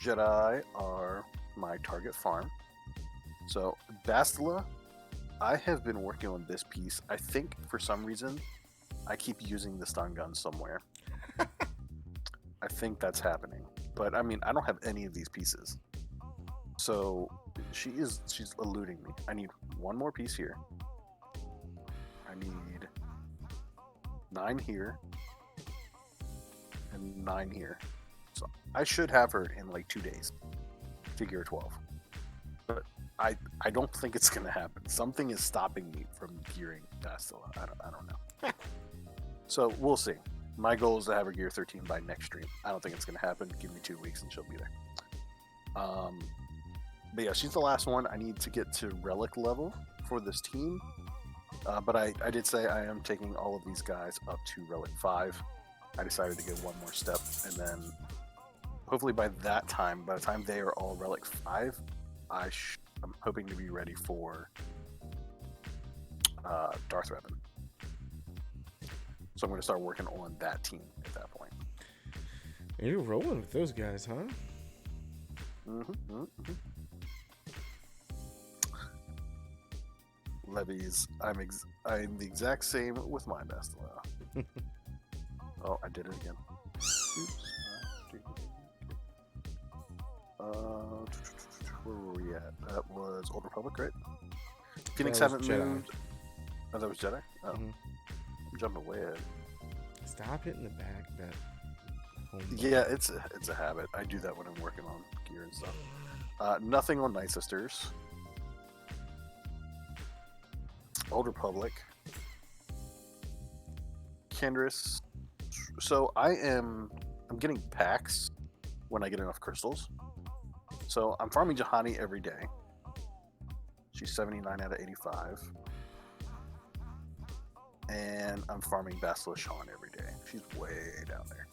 Jedi are my target farm. So Bastila, I have been working on this piece. I think for some reason I keep using the stun gun somewhere. I think that's happening. But I mean, I don't have any of these pieces. So she's eluding me. I need one more piece here. I need 9 here and 9 here. So I should have her in like 2 days to gear 12. But I don't think it's going to happen. Something is stopping me from gearing Bastila. I don't know. So we'll see. My goal is to have her gear 13 by next stream. I don't think it's going to happen. Give me 2 weeks and she'll be there. But yeah, she's the last one. I need to get to relic level for this team. But I did say I am taking all of these guys up to relic 5. I decided to go one more step, and then hopefully by the time they are all relic 5, I'm hoping to be ready for Darth Revan. So I'm going to start working on that team at that point. And you're rolling with those guys, huh? Mm-hmm. Levies. I'm the exact same with my Bastila. Oh, I did it again. Oops. Where were we at? That was Old Republic, right? Phoenix haven't moved. Oh, that was Jedi? Oh. Mm-hmm. I'm jumping way ahead. Stop hitting the back of that home button. Yeah, it's a habit. I do that when I'm working on gear and stuff. Nothing on Night Sisters. Old Republic. Kendris. So I'm getting packs when I get enough crystals. So I'm farming Juhani every day. She's 79 out of 85. And I'm farming Bastila Shan every day. She's way down there.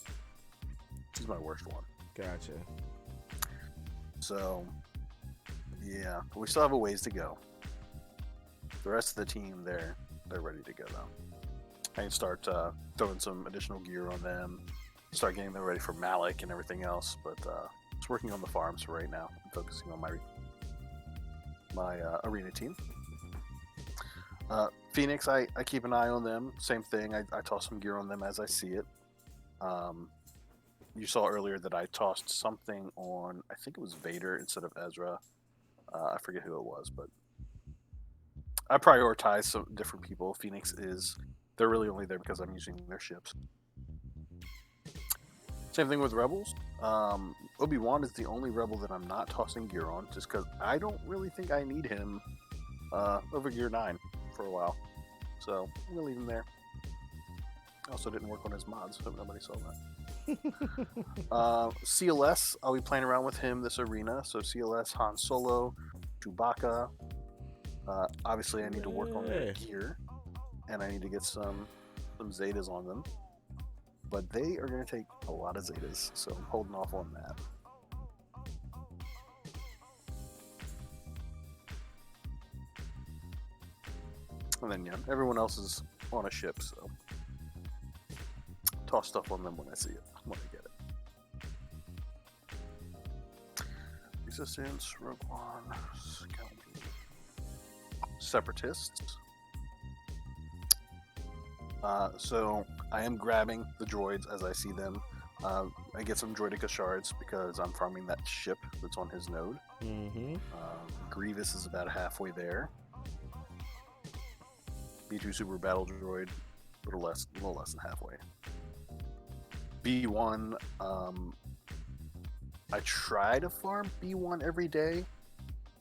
She's my worst one. Gotcha. So, yeah, we still have a ways to go. The rest of the team, they're ready to go though. I can start throwing some additional gear on them, start getting them ready for Malik and everything else. But just working on the farms for right now. I'm focusing on my arena team. Phoenix, I keep an eye on them. Same thing. I toss some gear on them as I see it. You saw earlier that I tossed something on, I think it was Vader instead of Ezra. I forget who it was, but I prioritize some different people. Phoenix they're really only there because I'm using their ships. Same thing with Rebels. Obi-Wan is the only Rebel that I'm not tossing gear on, just because I don't really think I need him over gear 9 for a while. So I'm going to leave him there. Also didn't work on his mods, hope nobody saw that. CLS, I'll be playing around with him this arena. So CLS, Han Solo, Chewbacca. Obviously, I need to work on their gear, and I need to get some Zetas on them. But they are going to take a lot of Zetas, so I'm holding off on that. And then, yeah, everyone else is on a ship, so toss stuff on them when I see it, when I get it. Resistance, Rogue One, Separatists. So I am grabbing the droids as I see them. I get some droidica shards because I'm farming that ship that's on his node. Grievous is about halfway there. B2 Super Battle Droid, a little less than halfway. B1, I try to farm B1 every day.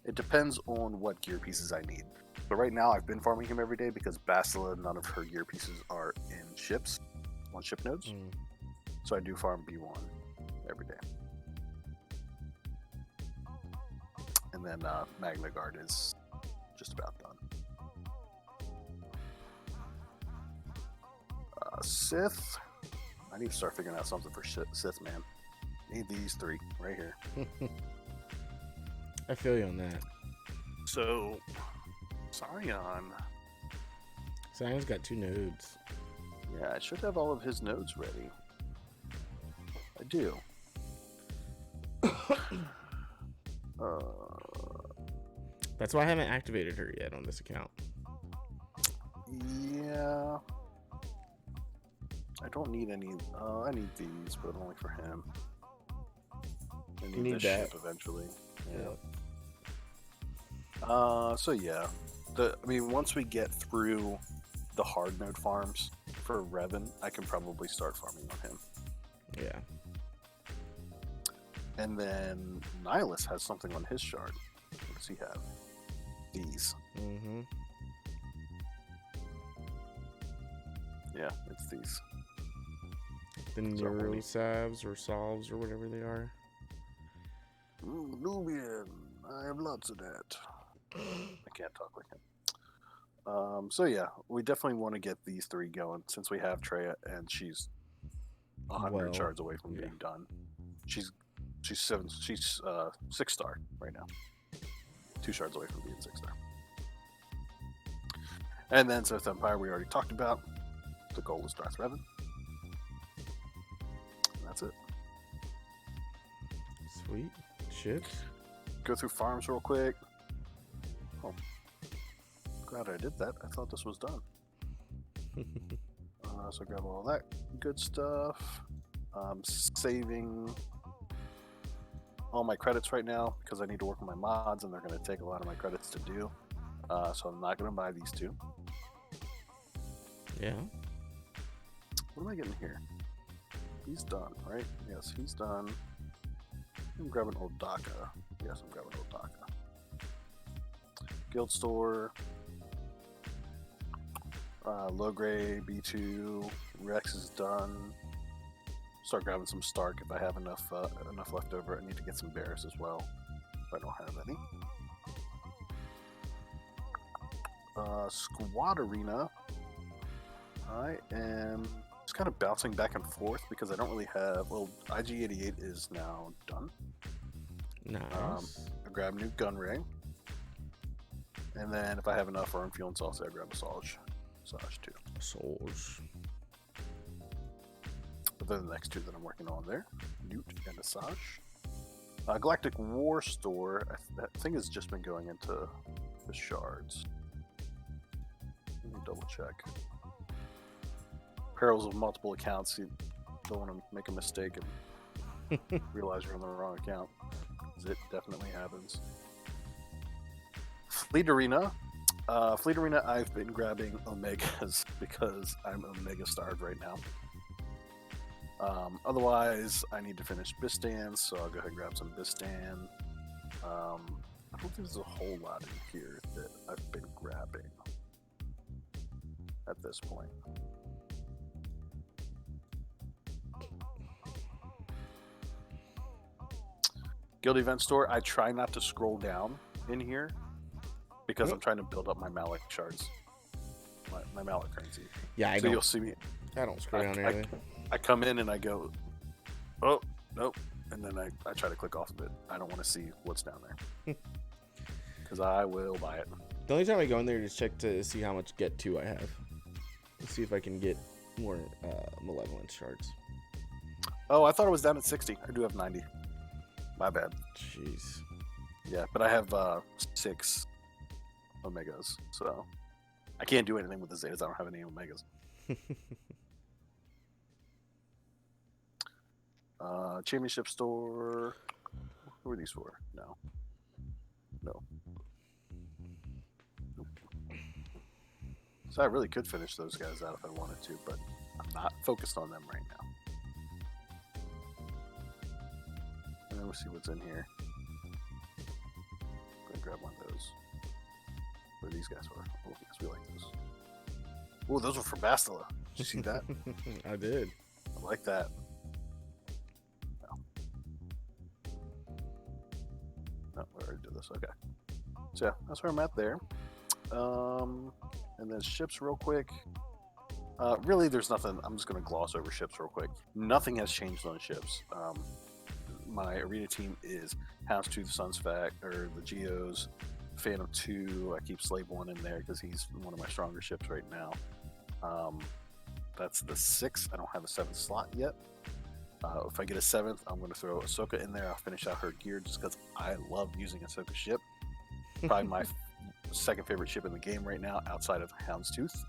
It depends on what gear pieces I need. But right now, I've been farming him every day because Bastila, none of her gear pieces are in ships, on ship nodes. So I do farm B1 every day. And then Magna Guard is just about done. Sith, I need to start figuring out something for Sith, man. Need these three right here. I feel you on that. So, Sion's got 2 nodes. Yeah, I should have all of his nodes ready. I do. That's why I haven't activated her yet on this account. Yeah. I don't need any. I need these, but only for him. I need this ship eventually. Yeah. So yeah, once we get through the hard node farms for Revan, I can probably start farming on him. Yeah. And then Nihilus has something on his shard. What does he have? These. Yeah, it's these. The Neuro Salves or Solves or whatever they are. Nubian. I have lots of that. I can't talk like him. So yeah, we definitely want to get these 3 going since we have Treya and she's 100 shards away from being done. She's 6-star right now. 2 shards away from being 6-star. And then Sith Empire we already talked about. The goal is Darth Revan. And that's it. Sweet. Ships. Go through farms real quick. Oh, glad I did that. I thought this was done. So grab all that good stuff. Saving all my credits right now because I need to work on my mods and they're going to take a lot of my credits to do. So I'm not going to buy these 2. Yeah. What am I getting here? He's done, right? Yes, he's done. I'm grabbing Old Daka. Yes, I'm grabbing Old Daka. Guild Store. Low grade, B2. Rex is done. Start grabbing some Stark if I have enough left over. I need to get some Bears as well. If I don't have any. Squad Arena. I am just kind of bouncing back and forth because I don't really have. Well, IG-88 is now done. Nice. I grab new gun ray, and then if I have enough arm fuel and salsa, I grab a Asajj too. Asajj. But then the next 2 that I'm working on there, Newt and Asajj. Galactic War Store. That thing has just been going into the shards. Let me double check. Perils of multiple accounts. You don't want to make a mistake and realize you're on the wrong account. It definitely happens. Fleet Arena. Fleet Arena, I've been grabbing Omegas because I'm Omega starved right now. Otherwise, I need to finish Bistan, so I'll go ahead and grab some Bistan. I don't think there's a whole lot in here that I've been grabbing at this point. Guild Event Store, I try not to scroll down in here because I'm trying to build up my Malak shards, my Malak currency. Yeah, you'll see me. I don't scroll down there. I come in and I go, oh, nope. And then I try to click off of it. I don't want to see what's down there. Because I will buy it. The only time I go in there is check to see how much get to I have. Let's see if I can get more malevolent shards. Oh, I thought it was down at 60. I do have 90. My bad. Jeez. Yeah, but I have 6 Omegas, so I can't do anything with the Zetas. I don't have any Omegas. Championship store. Who are these for? No. Nope. So I really could finish those guys out if I wanted to, but I'm not focused on them right now. And then we'll see what's in here. Go and grab one of those. What are these guys for? Oh, yes, we like those. Oh, those were for Bastila. Did you see that? I did. I like that. No, we already did this. Okay. So yeah, that's where I'm at there. And then ships real quick. Really, there's nothing. I'm just going to gloss over ships real quick. Nothing has changed on ships. My arena team is Houndstooth, Sunspec, or the Geos, Phantom 2. I keep Slave 1 in there because he's one of my stronger ships right now. That's the 6th. I don't have a 7th slot yet. If I get a 7th, I'm going to throw Ahsoka in there. I'll finish out her gear just because I love using Ahsoka's ship. Probably my second favorite ship in the game right now outside of Houndstooth.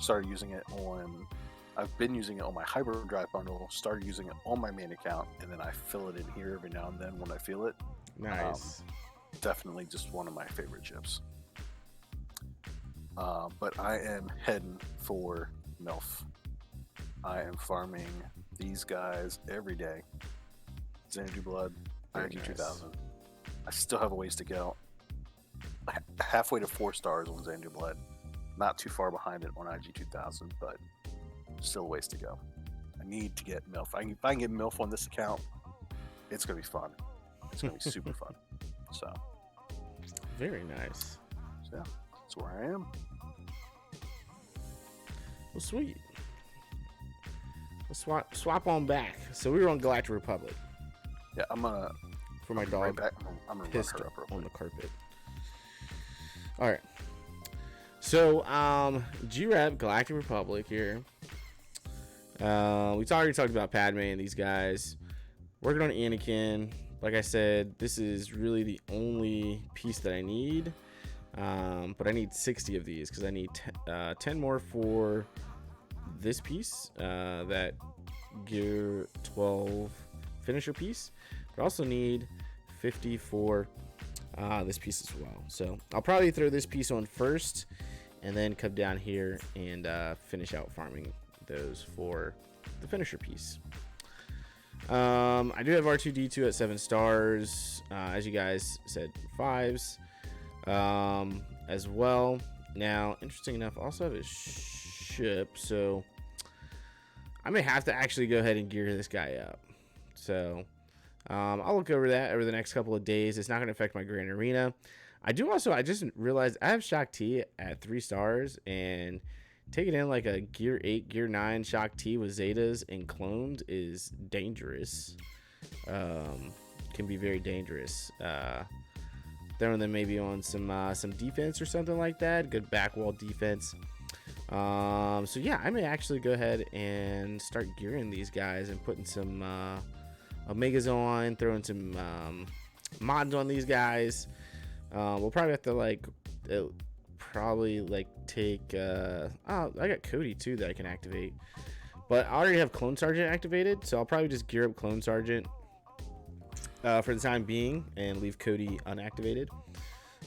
Started using it on... I've been using it on my hyperdrive bundle, started using it on my main account, and then I fill it in here every now and then when I feel it. Nice. Definitely just one of my favorite ships. But I am heading for MILF. I am farming these guys every day. Xanadu Blood, IG 2000. I still have a ways to go. Halfway to 4 stars on Xanadu Blood. Not too far behind it on IG 2000, but still a ways to go. I need to get MILF. If I can get MILF on this account, it's going to be fun. It's going to be super fun. So, very nice. So, yeah, that's where I am. Well, sweet. Let's swap on back. So we were on Galactic Republic. Yeah, I'm gonna. For my dog, right back. I'm gonna pissed run her up on the carpet. All right. So, G-Rep, Galactic Republic here. We already talked about Padme and these guys. Working on Anakin. Like I said, this is really the only piece that I need. But I need 60 of these because I need 10 more for this piece, that Gear 12 finisher piece. But I also need 50 for this piece as well. So I'll probably throw this piece on first and then come down here and finish out farming those for the finisher piece. I do have R2D2 at 7 stars, as you guys said, 5s as well. Now, interesting enough, I also have a ship, so I may have to actually go ahead and gear this guy up. So I'll look over that over the next couple of days. It's not going to affect my Grand Arena. I just realized I have Shock T at 3 stars, and taking in like a Gear 8, Gear 9 Shock T with Zetas and clones is dangerous. Can be very dangerous. Throwing them maybe on some defense or something like that. Good back wall defense. So yeah, I may actually go ahead and start gearing these guys and putting some Omegas on, throwing some mods on these guys. We'll probably have to take I got Cody too that I can activate, but I already have Clone Sergeant activated, so I'll probably just gear up Clone Sergeant for the time being and leave Cody unactivated,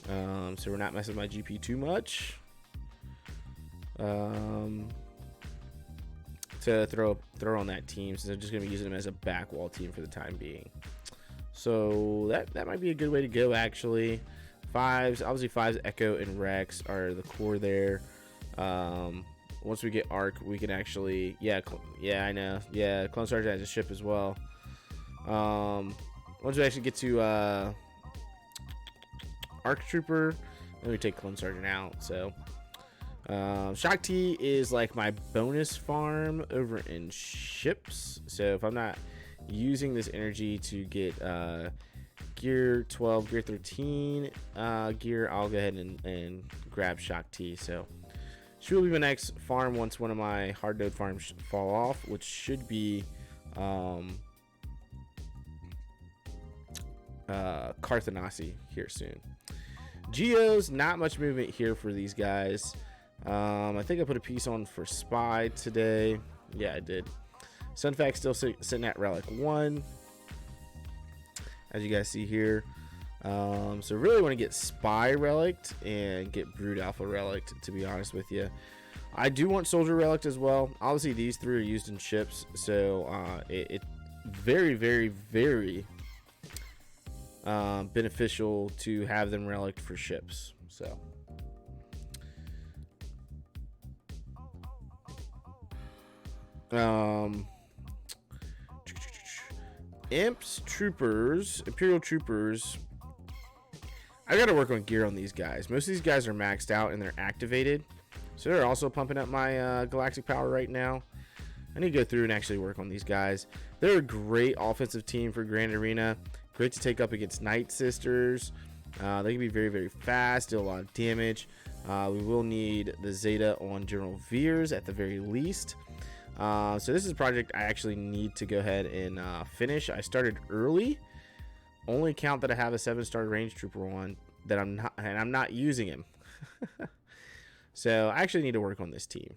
so we're not messing with my GP too much, to throw on that team, since I'm just gonna be using them as a back wall team for the time being. So that might be a good way to go, actually. 5s, obviously 5s, Echo and Rex are the core there. Once we get Arc, we can actually, I know, Clone Sergeant has a ship as well. Once we actually get to Arc Trooper, then we take Clone Sergeant out. So Shock T is like my bonus farm over in ships. So if I'm not using this energy to get gear 12, gear 13 gear, I'll go ahead and grab Shock T. So she will be my next farm once one of my hard node farms fall off, which should be Carthanasi here soon. Geos, not much movement here for these guys. I think I put a piece on for Spy today. Yeah, I did. Sunfact still sitting at Relic 1, as you guys see here. So really want to get Spy Relict and get Brood Alpha Relict, to be honest with you. I do want Soldier Relict as well. Obviously, these three are used in ships, so it very, very, very beneficial to have them relic for ships. So imps, troopers, Imperial troopers, I gotta work on gear on these guys. Most of these guys are maxed out and they're activated, so they're also pumping up my galactic power right now. I need to go through and actually work on these guys. They're a great offensive team for Grand Arena. Great to take up against Night Sisters. They can be very, very fast, do a lot of damage. We will need the Zeta on General Veers at the very least. So this is a project I actually need to go ahead and finish. I started early. Only count that I have a 7-star range trooper on that I'm not using him. So I actually need to work on this team.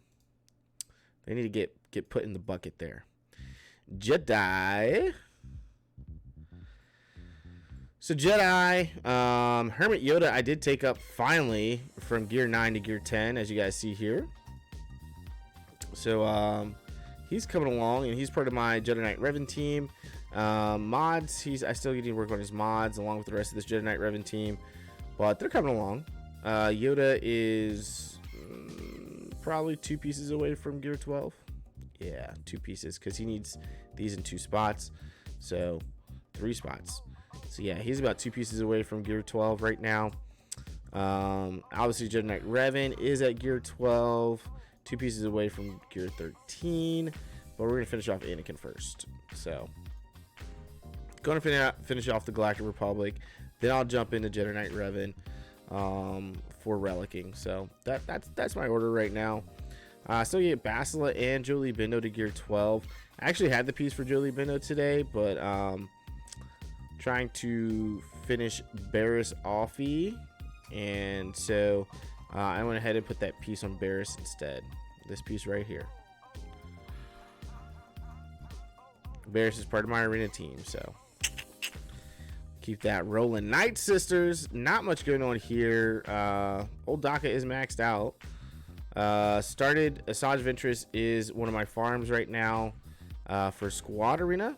They need to get put in the bucket there. Jedi. So Jedi, Hermit Yoda, I did take up finally from gear 9 to gear 10, as you guys see here. So he's coming along, and he's part of my Jedi Knight Revan team. Mods, I still need to work on his mods along with the rest of this Jedi Knight Revan team, but they're coming along. Yoda is probably 2 pieces away from gear 12. Yeah, 2 pieces, because he needs these in 2 spots, so 3 spots. So yeah, he's about 2 pieces away from gear 12 right now. Obviously, Jedi Knight Revan is at gear 12, 2 pieces away from gear 13. But we're going to finish off Anakin first. So, going to finish off the Galactic Republic. Then I'll jump into Jedi Knight Revan for relicking. So, that's my order right now. Still get Basila and Jolie Bindo to gear 12. I actually had the piece for Jolie Bindo today, but trying to finish Barriss Offie, and so I went ahead and put that piece on Barriss instead. This piece right here. Barriss is part of my arena team, so keep that rolling. Night Sisters, not much going on here. Old Daka is maxed out. Started Asajj Ventress is one of my farms right now for squad arena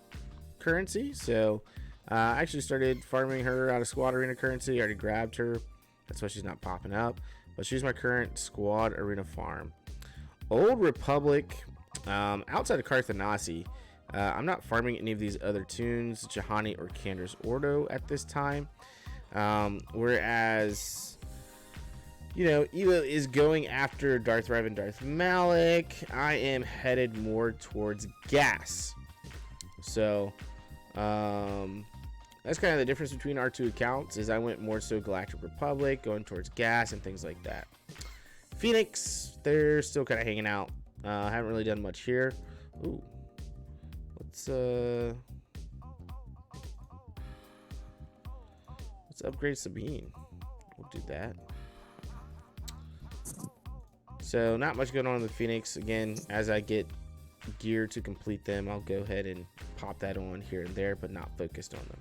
currency, so I actually started farming her out of squad arena currency. I already grabbed her. That's why she's not popping up. But she's my current squad arena farm. Old Republic, outside of Carthanasi, I'm not farming any of these other tunes, Jahani or Cander's Ordo at this time. Whereas, you know, Evo is going after Darth Revan and Darth Malik. I am headed more towards gas. So, that's kind of the difference between our 2 accounts, is I went more so Galactic Republic, going towards gas and things like that. Phoenix, they're still kind of hanging out. Haven't really done much here. Ooh. Let's upgrade Sabine. We'll do that. So not much going on with Phoenix. Again, as I get gear to complete them, I'll go ahead and pop that on here and there, but not focused on them.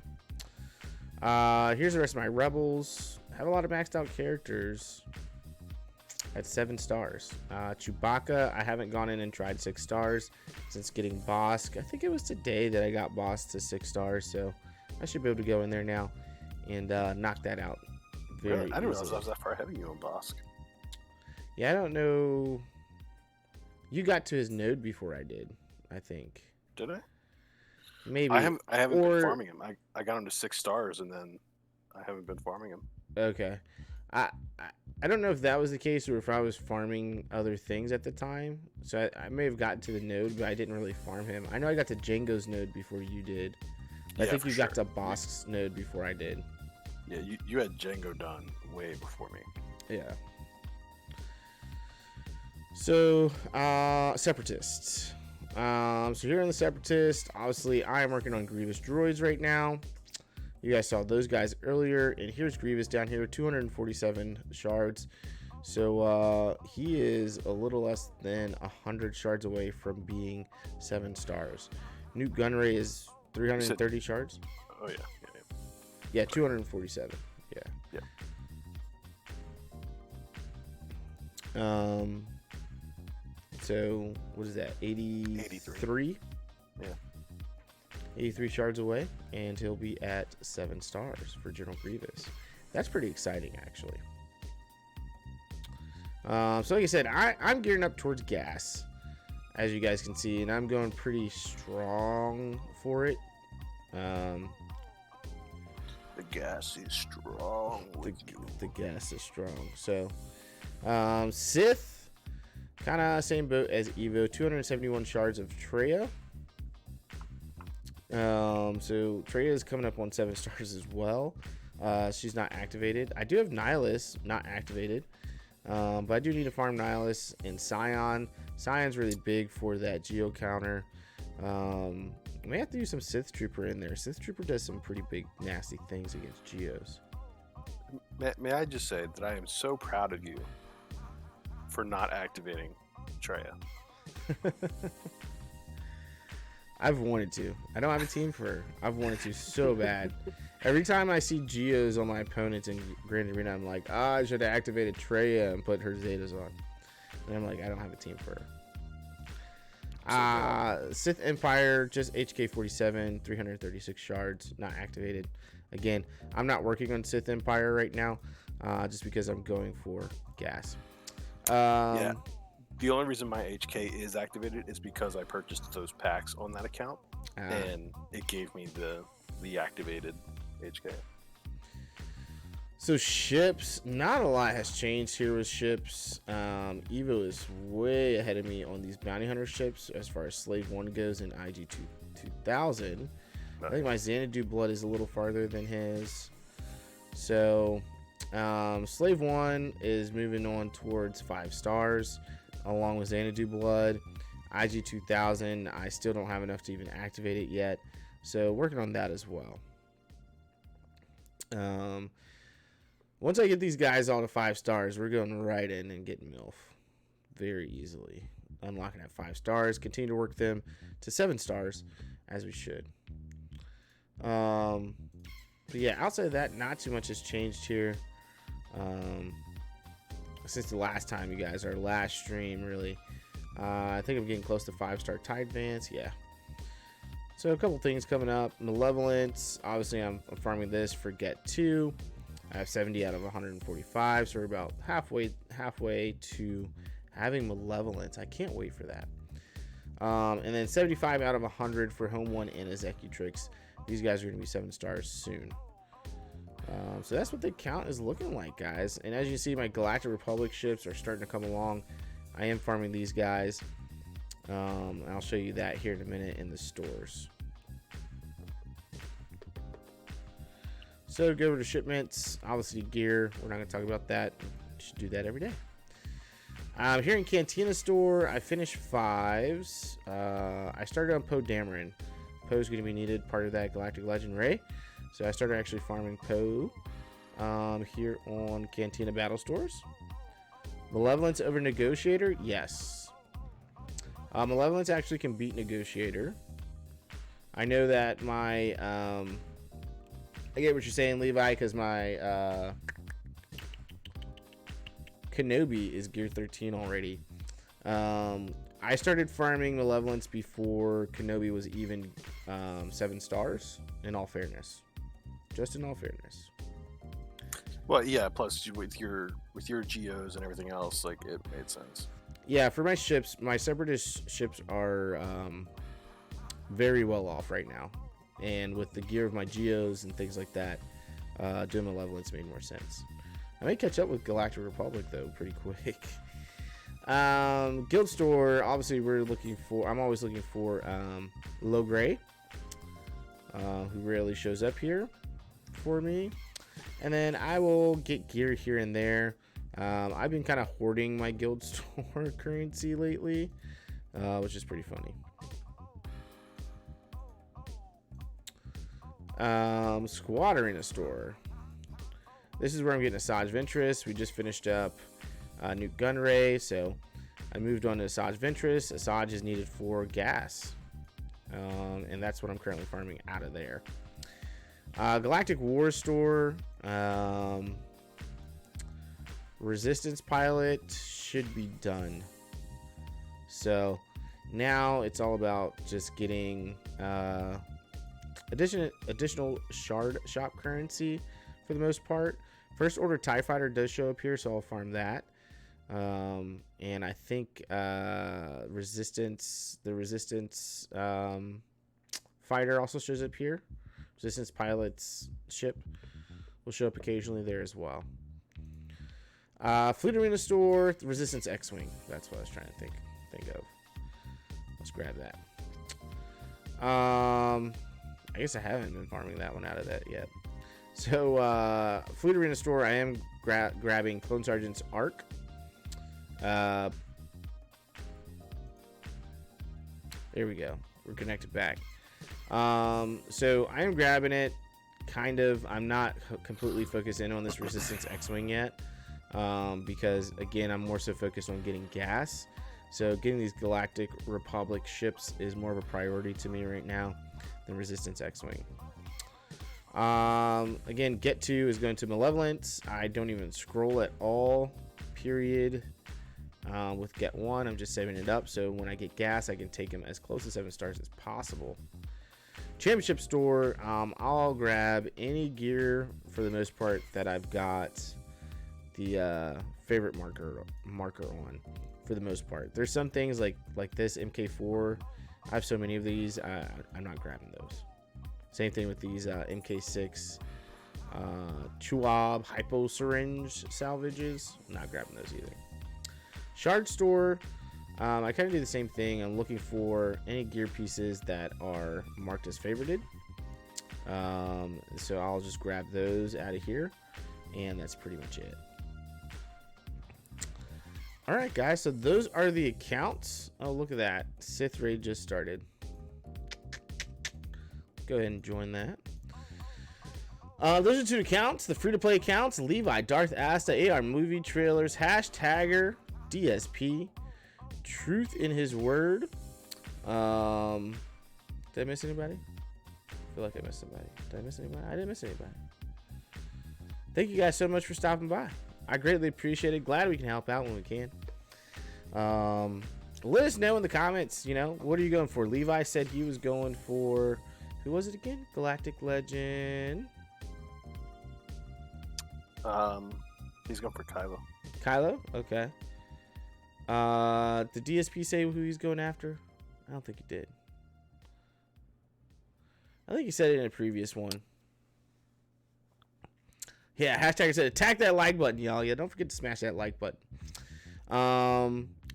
Here's the rest of my rebels. I have a lot of maxed out characters at 7 stars. Chewbacca, I haven't gone in and tried 6 stars since getting Bosk. I think it was today that I got Bosk to 6 stars, so I should be able to go in there now and knock that out very really? I didn't realize easily. I was that far ahead of you on Bosk. Yeah, I don't know. You got to his node before I did, I think. Did I? Maybe. I haven't been farming him. I got him to 6 stars, and then I haven't been farming him. Okay. I don't know if that was the case or if I was farming other things at the time. So I may have gotten to the node, but I didn't really farm him. I know I got to Django's node before you did. I think you got to Bosk's node before I did. Yeah, you had Django done way before me. Yeah. So, Separatists. So here in the Separatists, obviously I am working on Grievous droids right now. You guys saw those guys earlier, and here's Grievous down here, 247 shards. So he is a little less than 100 shards away from being 7 stars. Newt Gunray is 330 shards. Oh yeah. Yeah, 247. Yeah. So what is that? 83. Yeah. 83 shards away, and he'll be at 7 stars for General Grievous. That's pretty exciting, actually. So like I said, I'm gearing up towards gas, as you guys can see, and I'm going pretty strong for it. The gas is strong. The gas is strong. So, Sith, kind of same boat as Evo, 271 shards of Traya. So Traya is coming up on 7 stars as well. She's not activated. I do have Nihilus not activated. But I do need to farm Nihilus and Scion. Scion's really big for that Geo counter. I may have to use some Sith Trooper in there. Sith Trooper does some pretty big, nasty things against Geos. May I just say that I am so proud of you for not activating Traya. I've wanted to. I don't have a team for her. I've wanted to so bad. Every time I see Geos on my opponents in Grand Arena, I'm like, I should have activated Traya and put her Zetas on. And I'm like, I don't have a team for her. Sith Empire, just HK 47, 336 shards, not activated. Again, I'm not working on Sith Empire right now, just because I'm going for gas. Yeah. The only reason my HK is activated is because I purchased those packs on that account, and it gave me the activated HK. So ships, not a lot has changed here with ships. Evo is way ahead of me on these bounty hunter ships as far as Slave 1 goes in IG 2000. I think my Xanadu blood is a little farther than his. So Slave 1 is moving on towards 5 stars along with Xanadu blood. IG 2000, I still don't have enough to even activate it yet. So working on that as well. Once I get these guys all to 5 stars, we're going right in and getting MILF very easily. Unlocking at 5 stars, continue to work them to 7 stars as we should. But yeah, outside of that, not too much has changed here. Since the last time, you guys, our last stream, really. I think I'm getting close to 5-star Tide Advance. Yeah. So a couple things coming up. Malevolence. Obviously, I'm farming this for Get 2. I have 70 out of 145, so we're about halfway to having Malevolence. I can't wait for that. And then 75 out of 100 for Home 1 and Executrix. These guys are going to be 7 stars soon. So that's what the count is looking like, guys. And as you see, my Galactic Republic ships are starting to come along. I am farming these guys. I'll show you that here in a minute in the stores. So go over to shipments. Obviously gear, we're not going to talk about that. Should do that every day. Here in Cantina store, I finished 5s. I started on Poe Dameron. Poe's going to be needed, part of that Galactic Legend Ray. So I started actually farming Poe here on Cantina Battle Stores. Malevolence over Negotiator? Yes. Malevolence actually can beat Negotiator. I know that my... I get what you're saying, Levi, because my Kenobi is gear 13 already. I started farming Malevolence before Kenobi was even 7 stars, in all fairness. Just in all fairness. Well, yeah, plus with your Geos and everything else, like, it made sense. Yeah, for my ships, my Separatist ships are very well off right now. And with the gear of my Geos and things like that, doing Malevolence made more sense. I may catch up with Galactic Republic, though, pretty quick. Guild store, obviously I'm always looking for low gray. who rarely shows up here for me. And then I will get gear here and there. I've been kind of hoarding my guild store currency lately, which is pretty funny. Squad Arena store. This is where I'm getting Asajj Ventress. We just finished up Nuke Gunray, so I moved on to Asajj Ventress. Asajj is needed for gas, and that's what I'm currently farming out of there. Galactic War store. Resistance pilot should be done. So now it's all about just getting additional shard shop currency for the most part. First order TIE fighter does show up here, so I'll farm that. And I think the resistance fighter also shows up here. Resistance pilot's ship will show up occasionally there as well. Fleet Arena store, Resistance X-Wing. That's what I was trying to think of. Let's grab that. I guess I haven't been farming that one out of that yet. So, Fleet Arena store, I am grabbing Clone Sergeant's Arc. There we go. We're connected back. So I am grabbing it. Kind of. I'm not completely focused in on this Resistance X-Wing yet. Because again, I'm more so focused on getting gas. So getting these Galactic Republic ships is more of a priority to me right now than Resistance X-Wing. Again, Get To is going to Malevolence. I don't even scroll at all, period. With Get 1, I'm just saving it up, so when I get gas, I can take him as close to 7 stars as possible. Championship store, I'll grab any gear for the most part that I've got the favorite marker on for the most part. There's some things like this MK4. I have so many of these, I'm not grabbing those. Same thing with these MK6 Chuab Hypo Syringe salvages. I'm not grabbing those either. Shard store, I kind of do the same thing. I'm looking for any gear pieces that are marked as favorited. So I'll just grab those out of here, and that's pretty much it. All right, guys, so those are the accounts. Oh, look at that. Sith Raid just started. Go ahead and join that. Those are 2 accounts, the free-to-play accounts: Levi, Darth Asta, AR Movie Trailers, Hashtagger, DSP, Truth in His Word. Did I miss anybody? I feel like I missed somebody. Did I miss anybody? I didn't miss anybody. Thank you guys so much for stopping by. I greatly appreciate it. Glad we can help out when we can. Let us know in the comments, what are you going for? Levi said he was going for, who was it again? Galactic Legend. He's going for Kylo. Kylo? Okay. Did DSP say who he's going after? I don't think he did. I think he said it in a previous one. Yeah, hashtag said attack that like button, y'all. Yeah, don't forget to smash that like button.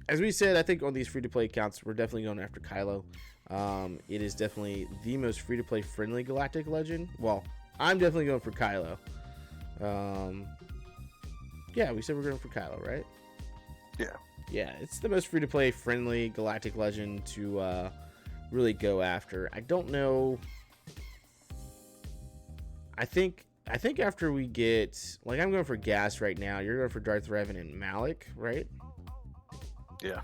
As we said, I think on these free-to-play accounts, we're definitely going after Kylo. It is definitely the most free-to-play friendly Galactic Legend. Well, I'm definitely going for Kylo. Yeah, we said we're going for Kylo, right? Yeah. Yeah, it's the most free-to-play friendly Galactic Legend to really go after. I don't know. I think after we get, like, I'm going for gas right now. You're going for Darth Revan and Malik, right? Yeah.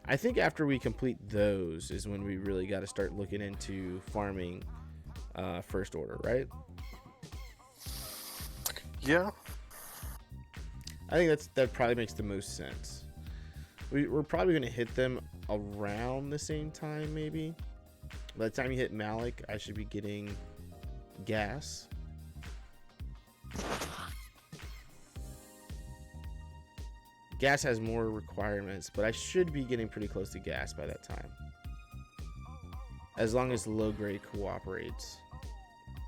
I think after we complete those is when we really got to start looking into farming First Order, right? Yeah. I think that probably makes the most sense. We're probably going to hit them around the same time, maybe. By the time you hit Malik, I should be getting gas. Gas has more requirements, but I should be getting pretty close to gas by that time. As long as low grade cooperates.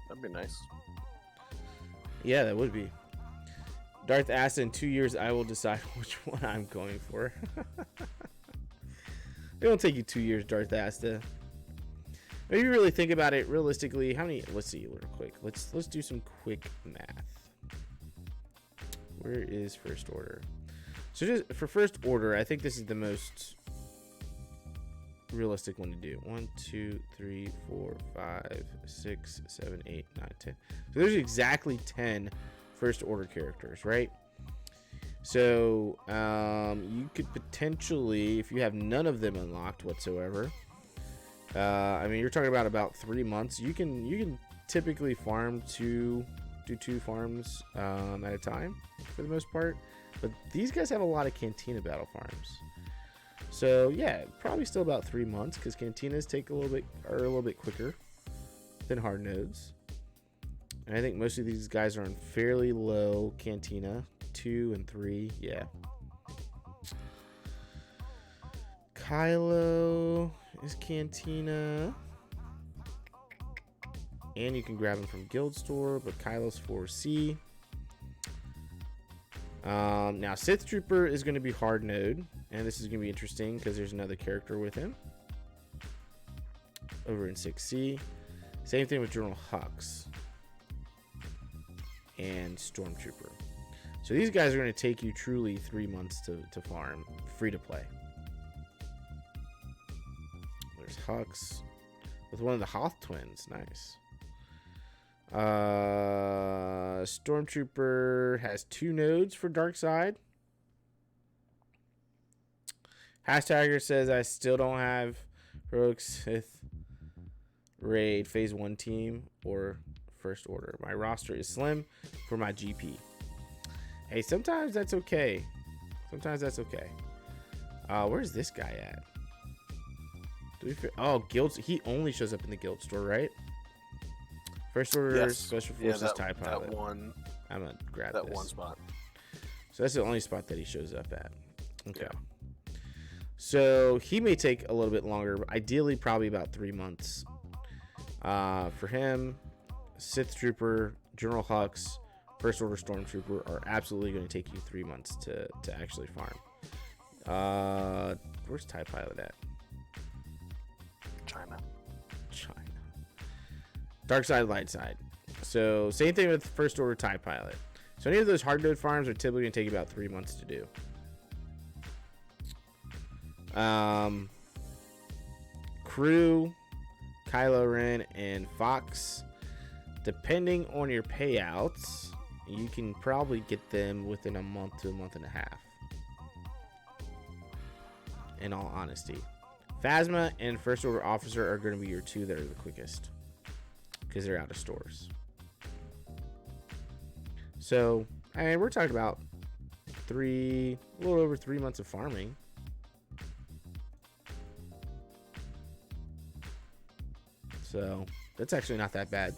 That'd be nice. Yeah, that would be. Darth Asta, in 2 years, I will decide which one I'm going for. It won't take you 2 years, Darth Asta. If you really think about it, realistically, how many? Let's see, real quick. Let's do some quick math. Where is first order? So just for first order, I think this is the most realistic one to do. 1, 2, 3, 4, 5, 6, 7, 8, 9, 10. So there's exactly 10 first order characters, right? So you could potentially, if you have none of them unlocked whatsoever, I mean, you're talking about 3 months. You can typically farm do 2 farms at a time for the most part. But these guys have a lot of Cantina battle farms. So yeah, probably still about 3 months because Cantinas are a little bit quicker than hard nodes. And I think most of these guys are on fairly low Cantina, 2 and 3, yeah. Kylo is Cantina. And you can grab him from Guild Store, but Kylo's 4C. Now Sith Trooper is going to be hard node, and this is going to be interesting because there's another character with him over in 6C. Same thing with General Hux and Stormtrooper. So these guys are going to take you truly 3 months to farm, free to play. There's Hux with one of the Hoth twins. Nice. Stormtrooper has 2 nodes for Dark Side. Hashtagger says I still don't have Rogue Sith Raid Phase 1 team or First Order. My roster is slim for my GP. Hey, sometimes that's okay. Where's this guy at? Guild. He only shows up in the Guild Store, right? First Order, Special Forces, TIE Pilot. That one. I'm gonna grab that this. one spot. So that's the only spot that he shows up at. Okay. Yeah. So he may take a little bit longer. Ideally, probably about 3 months. For him, Sith Trooper, General Hux, First Order Stormtrooper are absolutely going to take you 3 months to actually farm. Where's TIE Pilot at? China. Dark Side, Light Side. So same thing with First Order TIE Pilot. So any of those hard node farms are typically going to take about 3 months to do. Crew, Kylo Ren, and Fox. Depending on your payouts, you can probably get them within a month to a month and a half. In all honesty. Phasma and First Order Officer are going to be your 2 that are the quickest. Because they're out of stores. So, I mean, we're talking about a little over 3 months of farming. So, that's actually not that bad.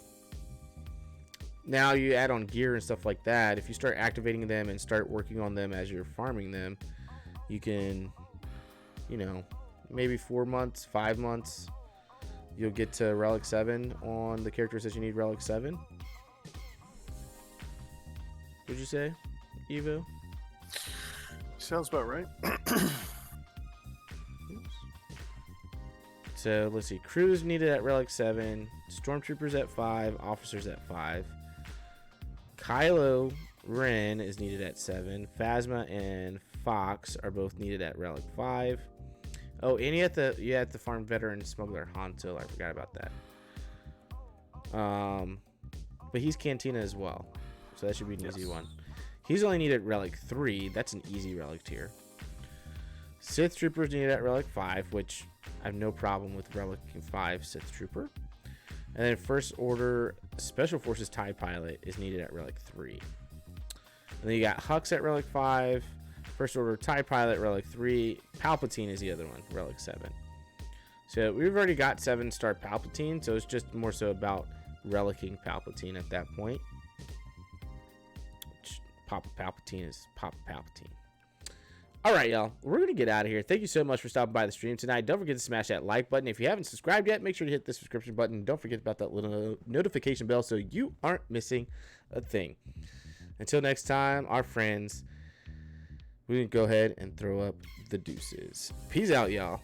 Now you add on gear and stuff like that. If you start activating them and start working on them as you're farming them, you can, maybe 4 months, 5 months, you'll get to Relic 7 on the characters that you need Relic 7. What'd you say, Evo? Sounds about right. So let's see. Crews needed at Relic 7. Stormtroopers at 5. Officers at 5. Kylo Ren is needed at 7. Phasma and Fox are both needed at Relic 5. Oh, and you have to farm Veteran Smuggler Hanto. I forgot about that. But he's Cantina as well. So that should be an easy one. He's only needed Relic 3. That's an easy Relic tier. Sith Troopers needed at Relic 5, which I have no problem with Relic 5 Sith Trooper. And then First Order Special Forces TIE Pilot is needed at Relic 3. And then you got Hux at Relic 5. First Order TIE Pilot, Relic 3. Palpatine is the other one, Relic 7. So we've already got 7-star Palpatine, so it's just more so about relicking Palpatine at that point. Papa Palpatine is Papa Palpatine. All right, y'all. We're going to get out of here. Thank you so much for stopping by the stream tonight. Don't forget to smash that like button. If you haven't subscribed yet, make sure to hit the subscription button. Don't forget about that little notification bell so you aren't missing a thing. Until next time, our friends, we can go ahead and throw up the deuces. Peace out, y'all.